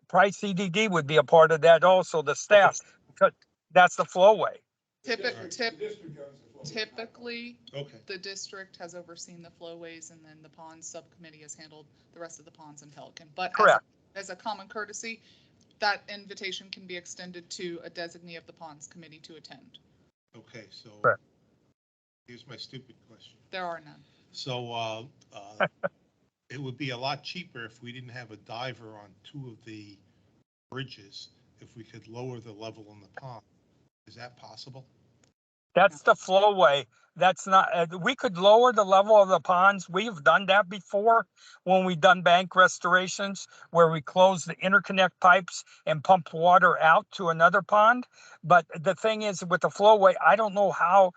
Price CDD would be a part of that also, the staff, because that's the flowway. Typically, okay, the district has overseen the flowways and then the ponds subcommittee has handled the rest of the ponds in Pelican. But as a common courtesy, that invitation can be extended to a designee of the ponds committee to attend. Okay, so here's my stupid question. There are none. So it would be a lot cheaper if we didn't have a diver on 2 of the bridges, if we could lower the level in the pond. Is that possible? That's the flowway. That's not, we could lower the level of the ponds. We've done that before when we've done bank restorations where we close the interconnect pipes and pump water out to another pond. But the thing is with the flowway, I don't know how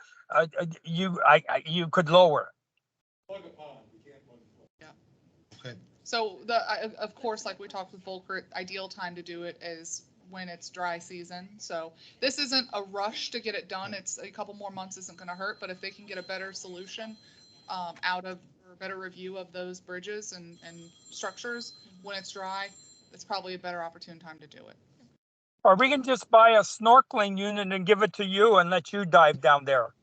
you could lower. Plug a pond, we can't plug a flow. Yeah. Okay. So of course, like we talked with Volker, ideal time to do it is when it's dry season. So this isn't a rush to get it done. It's a couple more months isn't going to hurt, but if they can get a better solution out of, or a better review of those bridges and structures when it's dry, it's probably a better opportune time to do it. Or we can just buy a snorkeling unit and give it to you and let you dive down there.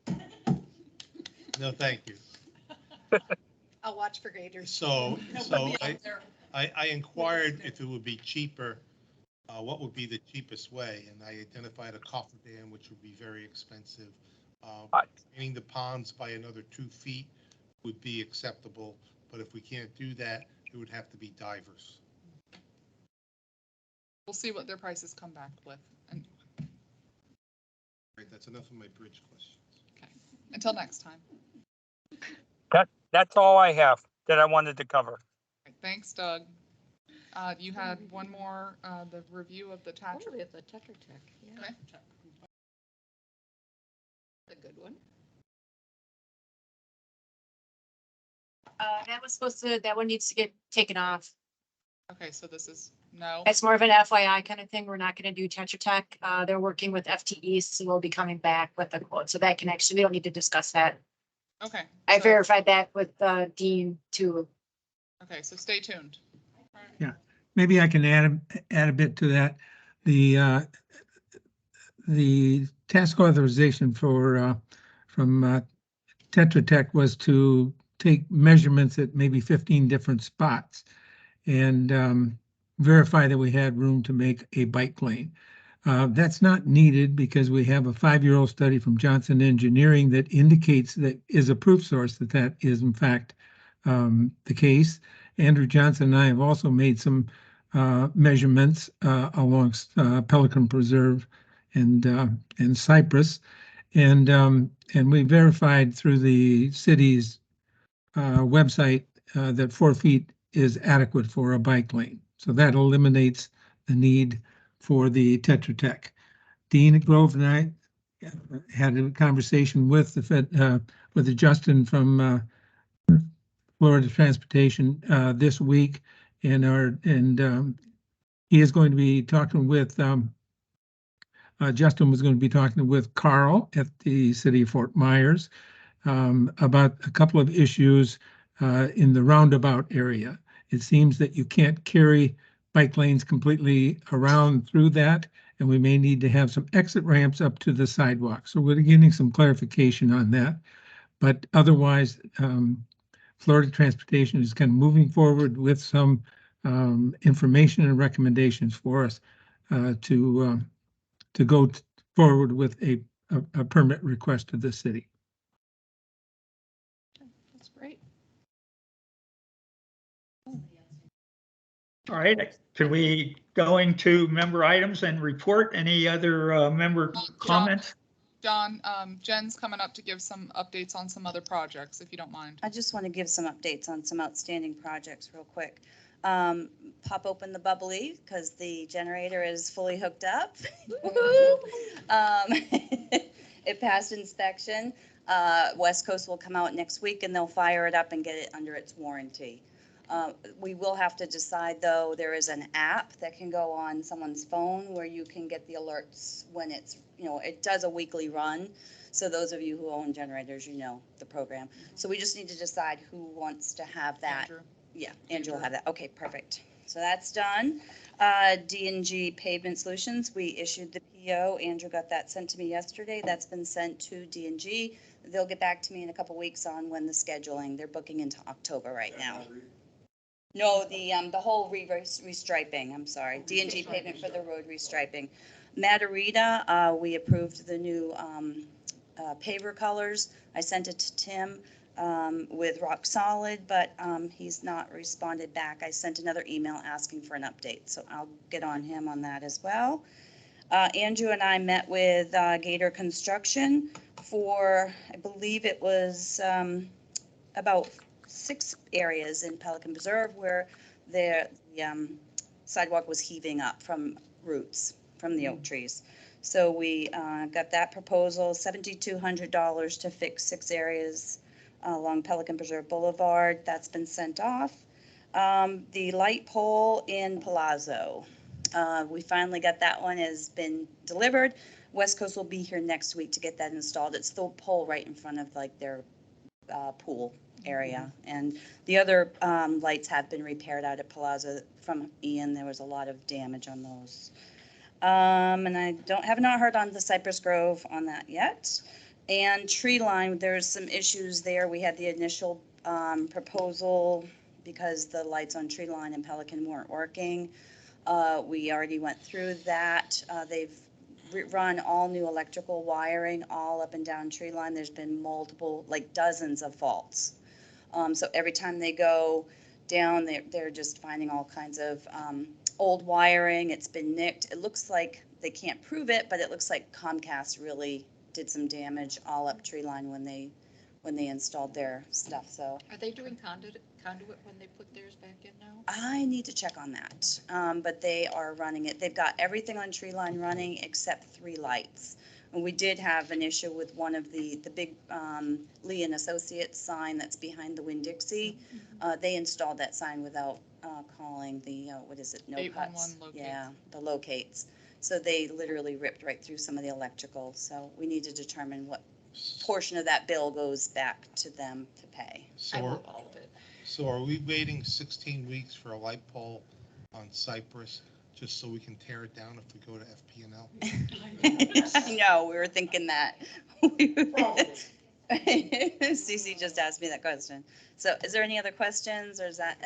No, thank you. I'll watch for gators. So I inquired if it would be cheaper, what would be the cheapest way, and I identified a cofferdam, which would be very expensive. Draining the ponds by another 2 feet would be acceptable, but if we can't do that, it would have to be divers. We'll see what their prices come back with. And Right, that's enough of my bridge questions. okay, until next time. That's all I have that I wanted to cover. Right, thanks, Doug. You had one more, the review of the Tetra. Oh, we have the Tetra Tech. Yeah. Okay. A good one. That one needs to get taken off. Okay, so this is no. It's more of an FYI kind of thing. We're not going to do Tetra Tech. They're working with FTE, so we'll be coming back with a quote. So that can actually, we don't need to discuss that. Okay. I so- verified that with Dean too. Okay, so stay tuned. Maybe I can add a bit to that. The task authorization from Tetra Tech was to take measurements at maybe 15 different spots and verify that we had room to make a bike lane. That's not needed because we have a 5-year-old study from Johnson Engineering that indicates that is a proof source that is in fact the case. Andrew Johnson and I have also made some measurements along Pelican Preserve and Cypress. And we verified through the city's website that 4 feet is adequate for a bike lane. So that eliminates the need for the Tetra Tech. Dean Grove and I had a conversation with with Justin from Florida Transportation this week, and he is going to be talking with Justin was going to be talking with Carl at the city of Fort Myers about a couple of issues in the roundabout area. It seems that you can't carry bike lanes completely around through that, and we may need to have some exit ramps up to the sidewalk. So we're getting some clarification on that. But otherwise, Florida Transportation is kind of moving forward with some information and recommendations for us to go forward with a permit request to the city. That's great. All right, can we go into member items and report any other member comments? John, Jen's coming up to give some updates on some other projects, if you don't mind. I just want to give some updates on some outstanding projects real quick. Pop open the bubbly because the generator is fully hooked up. It passed inspection. West Coast will come out next week and they'll fire it up and get it under its warranty. We will have to decide, though, there is an app that can go on someone's phone where you can get the alerts when it's, it does a weekly run. So those of you who own generators, you know the program. So we just need to decide who wants to have that. Andrew. Yeah, Andrew will have that. Okay, perfect. So that's done. D&G Pavement Solutions, we issued the PO. Andrew got that sent to me yesterday. That's been sent to D&G. They'll get back to me in a couple weeks on when the scheduling. They're booking into October right now. No, the whole restriping, I'm sorry. D&G pavement for the road restriping. Matarita, we approved the new paver colors. I sent it to Tim with rock solid, but he's not responded back. I sent another email asking for an update, so I'll get on him on that as well. Andrew and I met with Gator Construction for, I believe it was about 6 areas in Pelican Preserve where the sidewalk was heaving up from roots from the oak trees. So we got that proposal, $7,200 to fix 6 areas along Pelican Preserve Boulevard. That's been sent off. The light pole in Palazzo, we finally got that one, has been delivered. West Coast will be here next week to get that installed. It's the pole right in front of like their pool area, and the other lights have been repaired out at Palazzo from Ian. There was a lot of damage on those, and I have not heard on the Cypress Grove on that yet. And tree line, there's some issues there. We had the initial proposal because the lights on tree line in Pelican weren't working. We already went through that. They've run all new electrical wiring all up and down tree line. There's been multiple, like dozens of faults. So every time they go down, they're just finding all kinds of old wiring. It's been nicked. It looks like they can't prove it, but it looks like Comcast really did some damage all up tree line when they installed their stuff. So Are they doing conduit when they put theirs back in now? I need to check on that, but they are running it. They've got everything on tree line running except 3 lights. And we did have an issue with one of the big Lee and Associates sign that's behind the Winn-Dixie. They installed that sign without calling the, what is it, no cuts? 811 locates. Yeah, the locates. So they literally ripped right through some of the electrical. So we need to determine what portion of that bill goes back to them to pay. I want all of it. So are we waiting 16 weeks for a light pole on Cypress just so we can tear it down if we go to FP&L? I know, we were thinking that. Cece just asked me that question. So is there any other questions, or is that?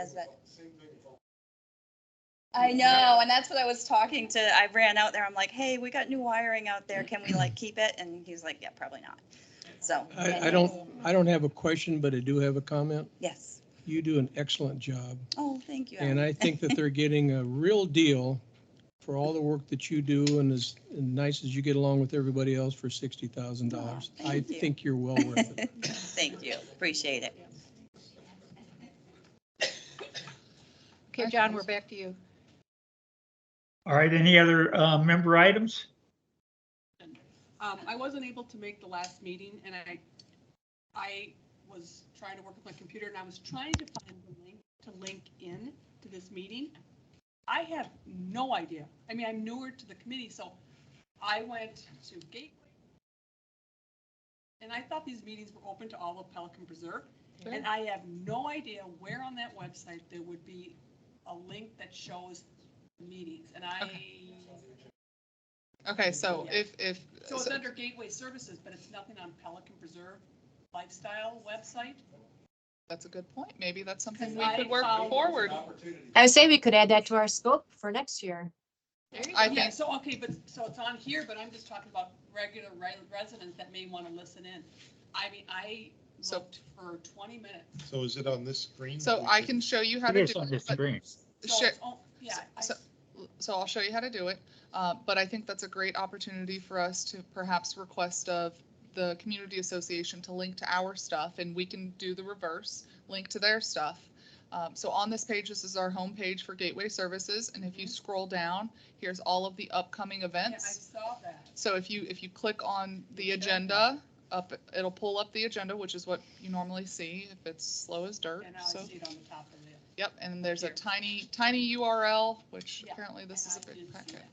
I know, and that's what I was talking to. I ran out there. I'm like, hey, we got new wiring out there. Can we like keep it? And he's like, yeah, probably not. So I don't have a question, but I do have a comment. Yes. You do an excellent job. Oh, thank you. And Alan. I think that they're getting a real deal for all the work that you do and as nice as you get along with everybody else for $60,000. Oh, I thank you. think you're well worth it. Thank you. Appreciate it. Okay, John, we're back to you. All right, any other member items? I wasn't able to make the last meeting and I was trying to work with my computer and I was trying to find the link to link in to this meeting. I have no idea. I mean, I'm newer to the committee, so I went to Gateway. And I thought these meetings were open to all of Pelican Preserve. And I have no idea where on that website there would be a link that shows the meetings. And Okay, so Yeah. if. So it's under Gateway Services, but it's nothing on Pelican Preserve Lifestyle website. That's a good point. Maybe that's something Because we I could work found- forward. I would say we could add that to our scope for next year. I Yeah, think, so, okay, but, so it's on here, but I'm just talking about regular residents that may want to listen in. I mean, I So- looked for 20 minutes. So is it on this screen? so I can show you how It to is do on the it. but- screen. So Sure. it's, yeah, So I'll show you how to do it. But I think that's a great opportunity for us to perhaps request of the community association to link to our stuff, and we can do the reverse, link to their stuff. So on this page, this is our homepage for Gateway Services, and if you scroll down, here's all of the upcoming yeah, I events. saw that. So if you click on the agenda, it'll pull up the agenda, which is what you normally see if it's slow as dirt. And now So, I see it on the top of it. yep, and there's a Here. tiny URL, which Yeah, apparently this is a and I big did see packet. that.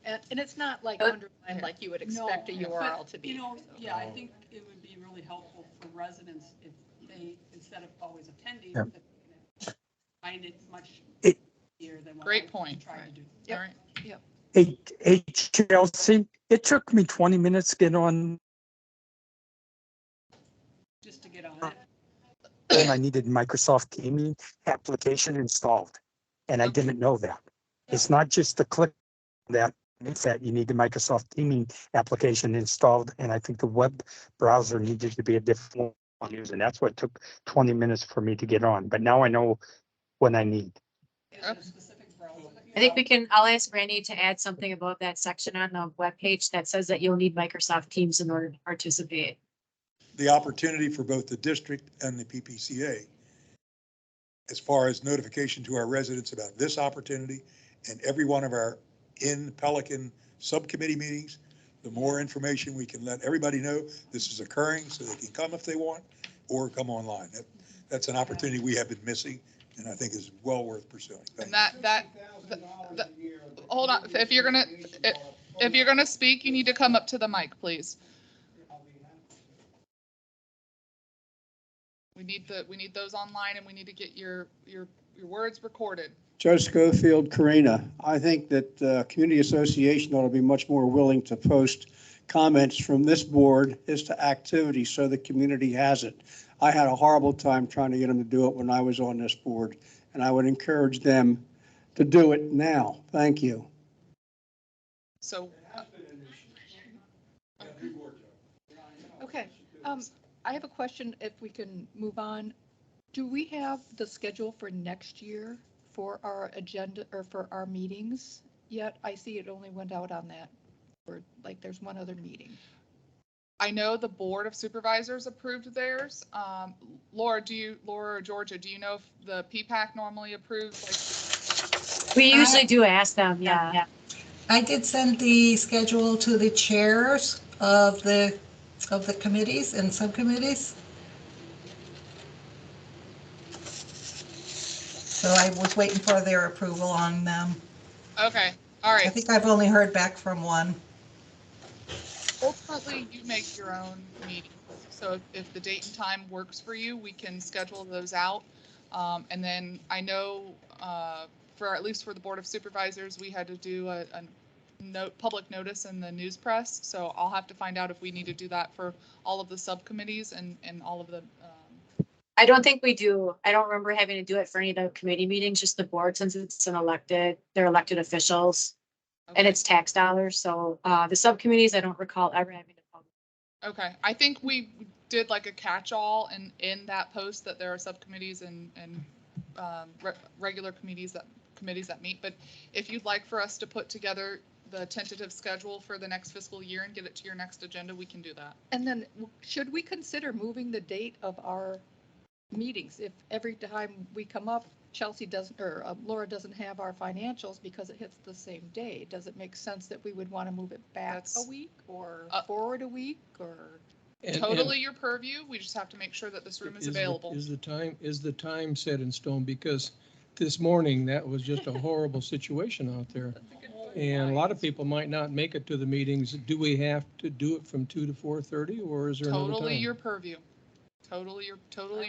Yep. And it's not like Uh, underlined like you would expect a No, URL but, to be. You know, so. yeah, I think it would be really helpful for residents if they, instead of always attending, Yeah. if they can find it much It- easier than what Great I point. tried to do. All right. Hey, Chelsea, it took me 20 minutes to get on Just to get on it. and I needed Microsoft Teams application installed. And I didn't know that. It's not just to click that, it's that you need the Microsoft Teams application installed. And I think the web browser needed to be a different one using. That's what took 20 minutes for me to get on. But now I know what I need. Is it a specific browser that you I think have? I'll ask Randy to add something about that section on the webpage that says that you'll need Microsoft Teams in order to participate. The opportunity for both the district and the PPCA as far as notification to our residents about this opportunity and every one of our in Pelican subcommittee meetings, the more information we can let everybody know this is occurring so they can come if they want or come online. That's an opportunity we have been missing and I think is well worth pursuing. Thank And you. that, hold on, if you're gonna speak, you need to come up to the mic, please. We need those online and we need to get your words recorded. Joe Schofield, Karina, I think that the community association ought to be much more willing to post comments from this board as to activity so the community has it. I had a horrible time trying to get them to do it when I was on this board, and I would encourage them to do it now. Thank you. So, Okay, I have a question, if we can move on. Do we have the schedule for next year for our agenda or for our meetings yet? I see it only went out on that, or like there's one other meeting. I know the Board of Supervisors approved theirs. Laura or Georgia, do you know if the PPAC normally approves like? We usually do ask them, yeah. I did send the schedule to the chairs of the committees and subcommittees. So I was waiting for their approval on them. Okay, all I right. think I've only heard back from one. Ultimately, you make your own meetings. So if the date and time works for you, we can schedule those out. And then I know for at least for the Board of Supervisors, we had to do a public notice in the news press. So I'll have to find out if we need to do that for all of the subcommittees and all of the. I don't think we do. I don't remember having to do it for any of the committee meetings, just the board, since it's they're elected officials and it's tax dollars. So the subcommittees, I don't recall ever having to. Okay, I think did like a catch-all in that post that there are subcommittees and regular committees that meet. But if you'd like for us to put together the tentative schedule for the next fiscal year and get it to your next agenda, we can do that. And then should we consider moving the date of our meetings? If every time we come up, Chelsea doesn't, or Laura doesn't have our financials because it hits the same day, does it make sense that we would want to move it back a week or forward a week or? Totally your purview. We just have to make sure that this room is available. Is the time set in stone? Because this morning, that was just a horrible situation out there. And a lot of people might not make it to the meetings. Do we have to do it from 2 to 4:30 or is there another time? Totally your purview. Totally your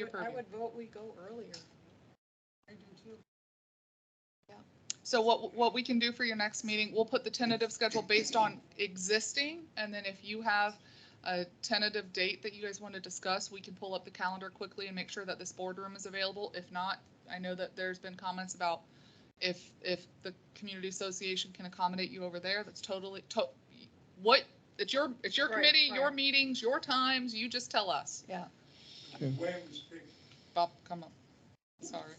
purview. I would vote we go earlier. I do too. Yeah. So what we can do for your next meeting, we'll put the tentative schedule based on existing, and then if you have a tentative date that you guys want to discuss, we can pull up the calendar quickly and make sure that this boardroom is available. If not, I know that there's been comments about if the community association can accommodate you over there, that's totally, it's your committee, your meetings, your times, you just tell us. Yeah. The way it was picked, Bob, come up. Sorry.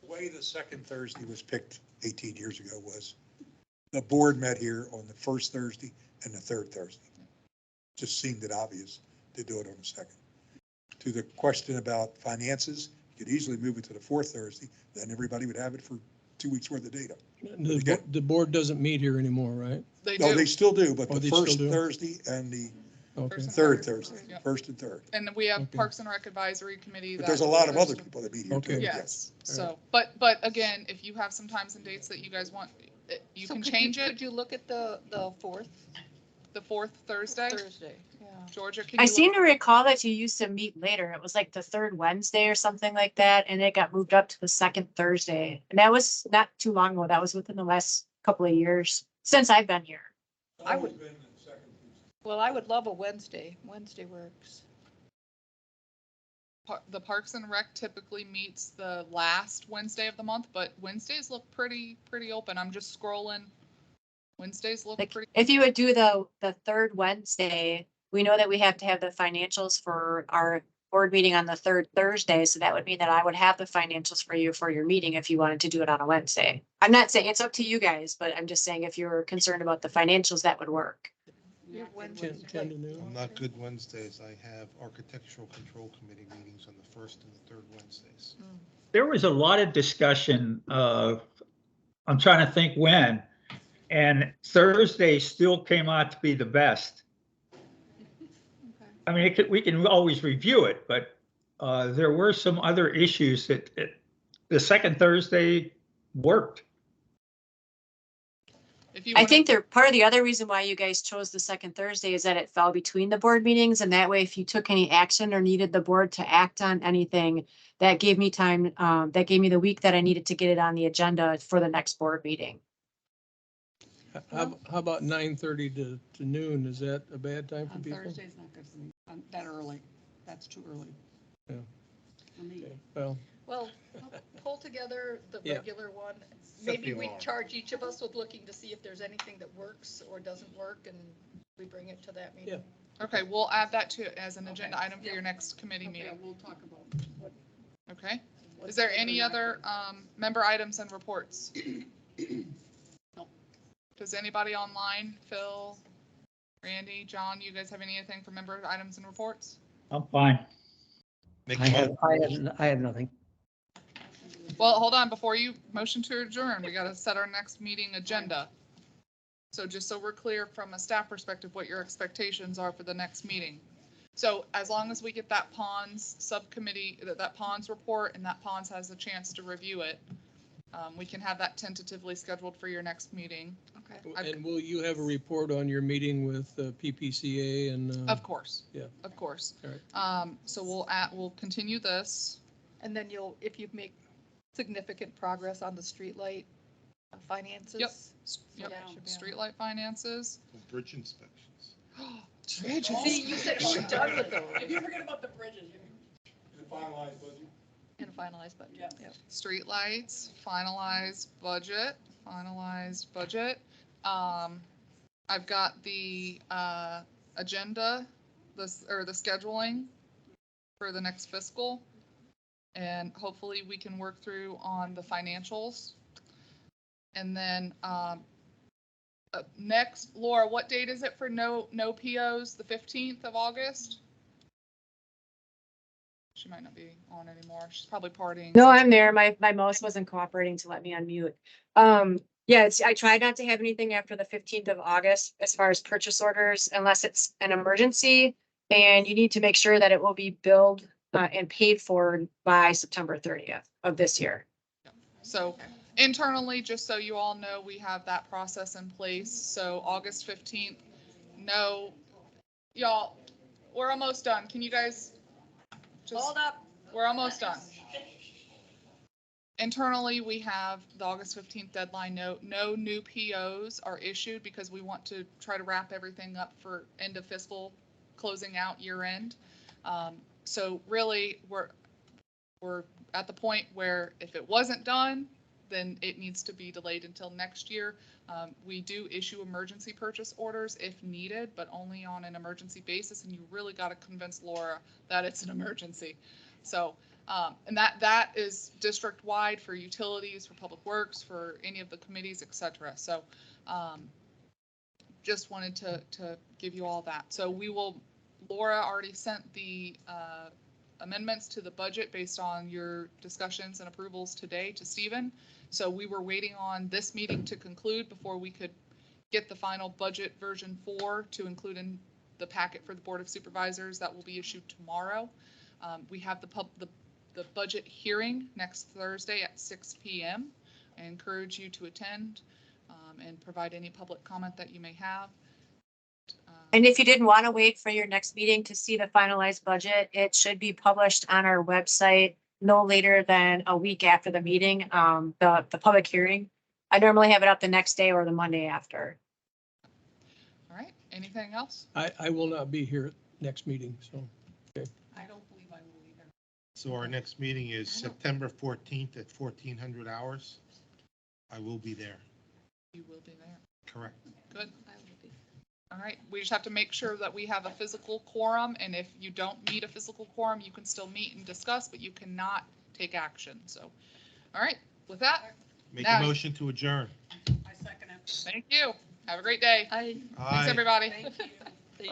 the way the second Thursday was picked 18 years ago was the board met here on the first Thursday and the third Thursday. Just seemed it obvious to do it on the second. To the question about finances, you could easily move it to the fourth Thursday, then everybody would have it for 2 weeks worth of data. The board doesn't meet here anymore, right? No, they still do, but Oh, the they still first do? Thursday and the Okay. third Thursday, Yep. first and third. And we have Okay. Parks and Rec Advisory Committee. But there's a lot of other people that meet here too. Okay. Yes, All so, right. but again, if you have some times and dates that you guys want, you So can could change Could it, you look at the fourth the fourth Thursday. Yeah. Georgia, can I you seem look? to recall that you used to meet later. It was like the third Wednesday or something like that, and it got moved up to the second Thursday. And that was not too long ago. That was within the last couple of years since I've been here. I would, well, I would love a Wednesday. Wednesday works. The Parks and Rec typically meets the last Wednesday of the month, but Wednesdays look pretty open. I'm just scrolling. Wednesdays look Like, pretty. if you would do the third Wednesday, we know that we have to have the financials for our board meeting on the third Thursday. So that would mean that I would have the financials for you for your meeting if you wanted to do it on a Wednesday. I'm not saying it's up to you guys, but I'm just saying if you're concerned about the financials, that would work. You have Wednesdays 10 to noon. I'm not good Wednesdays. I have Architectural Control Committee meetings on the first and the third Wednesdays. There was a lot of discussion, I'm trying to think when, and Thursday still came out to be the best. I mean, we can always review it, but there were some other issues that the second Thursday worked. If you I wanna- think part of the other reason why you guys chose the second Thursday is that it fell between the board meetings. And that way, if you took any action or needed the board to act on anything, that gave me time, that gave me the week that I needed to get it on the agenda for the next board meeting. How about 9:30 to noon? Is that a bad time for On people? Thursday's not good for me, that early, that's too early. Yeah. For me. Okay, Well, pull together the Yeah. regular one. Set Maybe the we alarm. charge each of us with looking to see if there's anything that works or doesn't work, and we bring it to that meeting. Okay, we'll add that to as an agenda item for your next committee Okay, meeting. we'll talk about what. Okay? Is there any other member items and reports? Does anybody online, Phil, Randy, John, you guys have anything for member items and reports? I'm fine. Make I a have, mo- I have nothing. Well, hold on, before you motion to adjourn, we gotta set our next meeting agenda. So just so we're clear from a staff perspective, what your expectations are for the next meeting. So as long as we get that ponds subcommittee, that ponds report, and that ponds has a chance to review it, we can have that tentatively scheduled for your next meeting. Okay. and will you have a report on your meeting with PPCA and? Of course. Yeah. Of course. All right. So we'll continue this. And then if you make significant progress on the streetlight finances. Yep. so Yep. that should be on. Streetlight finances. Bridge inspections. Bridges. See, you said we're done with those. If you forget about the bridges, you In a finalized budget. Yeah. Yep. Streetlights, finalized budget. I've got the agenda, this, or the scheduling for the next fiscal. And hopefully we can work through on the financials. And then, next, Laura, what date is it for no POs? The 15th of August? She might not be on anymore. She's probably partying. No, I'm there. My mouse wasn't cooperating to let me unmute. Yeah, I tried not to have anything after the 15th of August as far as purchase orders, unless it's an emergency. And you need to make sure that it will be billed and paid for by September 30th of this year. So internally, just so you all know, we have that process in place. So August 15th, no, y'all, we're almost done. Can you guys just Hold up. We're almost done. Internally, we have the August 15th deadline. No new POs are issued because we want to try to wrap everything up for end of fiscal, closing out year end. So really, we're at the point where if it wasn't done, then it needs to be delayed until next year. We do issue emergency purchase orders if needed, but only on an emergency basis, and you really got to convince Laura that it's an emergency. So, and that is district-wide for utilities, for public works, for any of the committees, et cetera. So just wanted to give you all that. So we will, Laura already sent the amendments to the budget based on your discussions and approvals today to Stephen. So we were waiting on this meeting to conclude before we could get the final budget version 4 to include in the packet for the Board of Supervisors that will be issued tomorrow. We have the budget hearing next Thursday at 6 p.m. I encourage you to attend and provide any public comment that you may have. And if you didn't want to wait for your next meeting to see the finalized budget, it should be published on our website no later than a week after the meeting, the public hearing. I normally have it up the next day or the Monday after. All right, anything else? I will not be here at next meeting, so, okay. I don't believe I will either. So our next meeting is September 14th at 1400 hours. I will be there. You will be there. Correct. Good. All right, we just have to make sure that we have a physical quorum, and if you don't meet a physical quorum, you can still meet and discuss, but you cannot take action. So, all right, with that. Make a motion to adjourn. I second it. Thank you. Have a great day. Aye. Thanks, everybody. Thank you.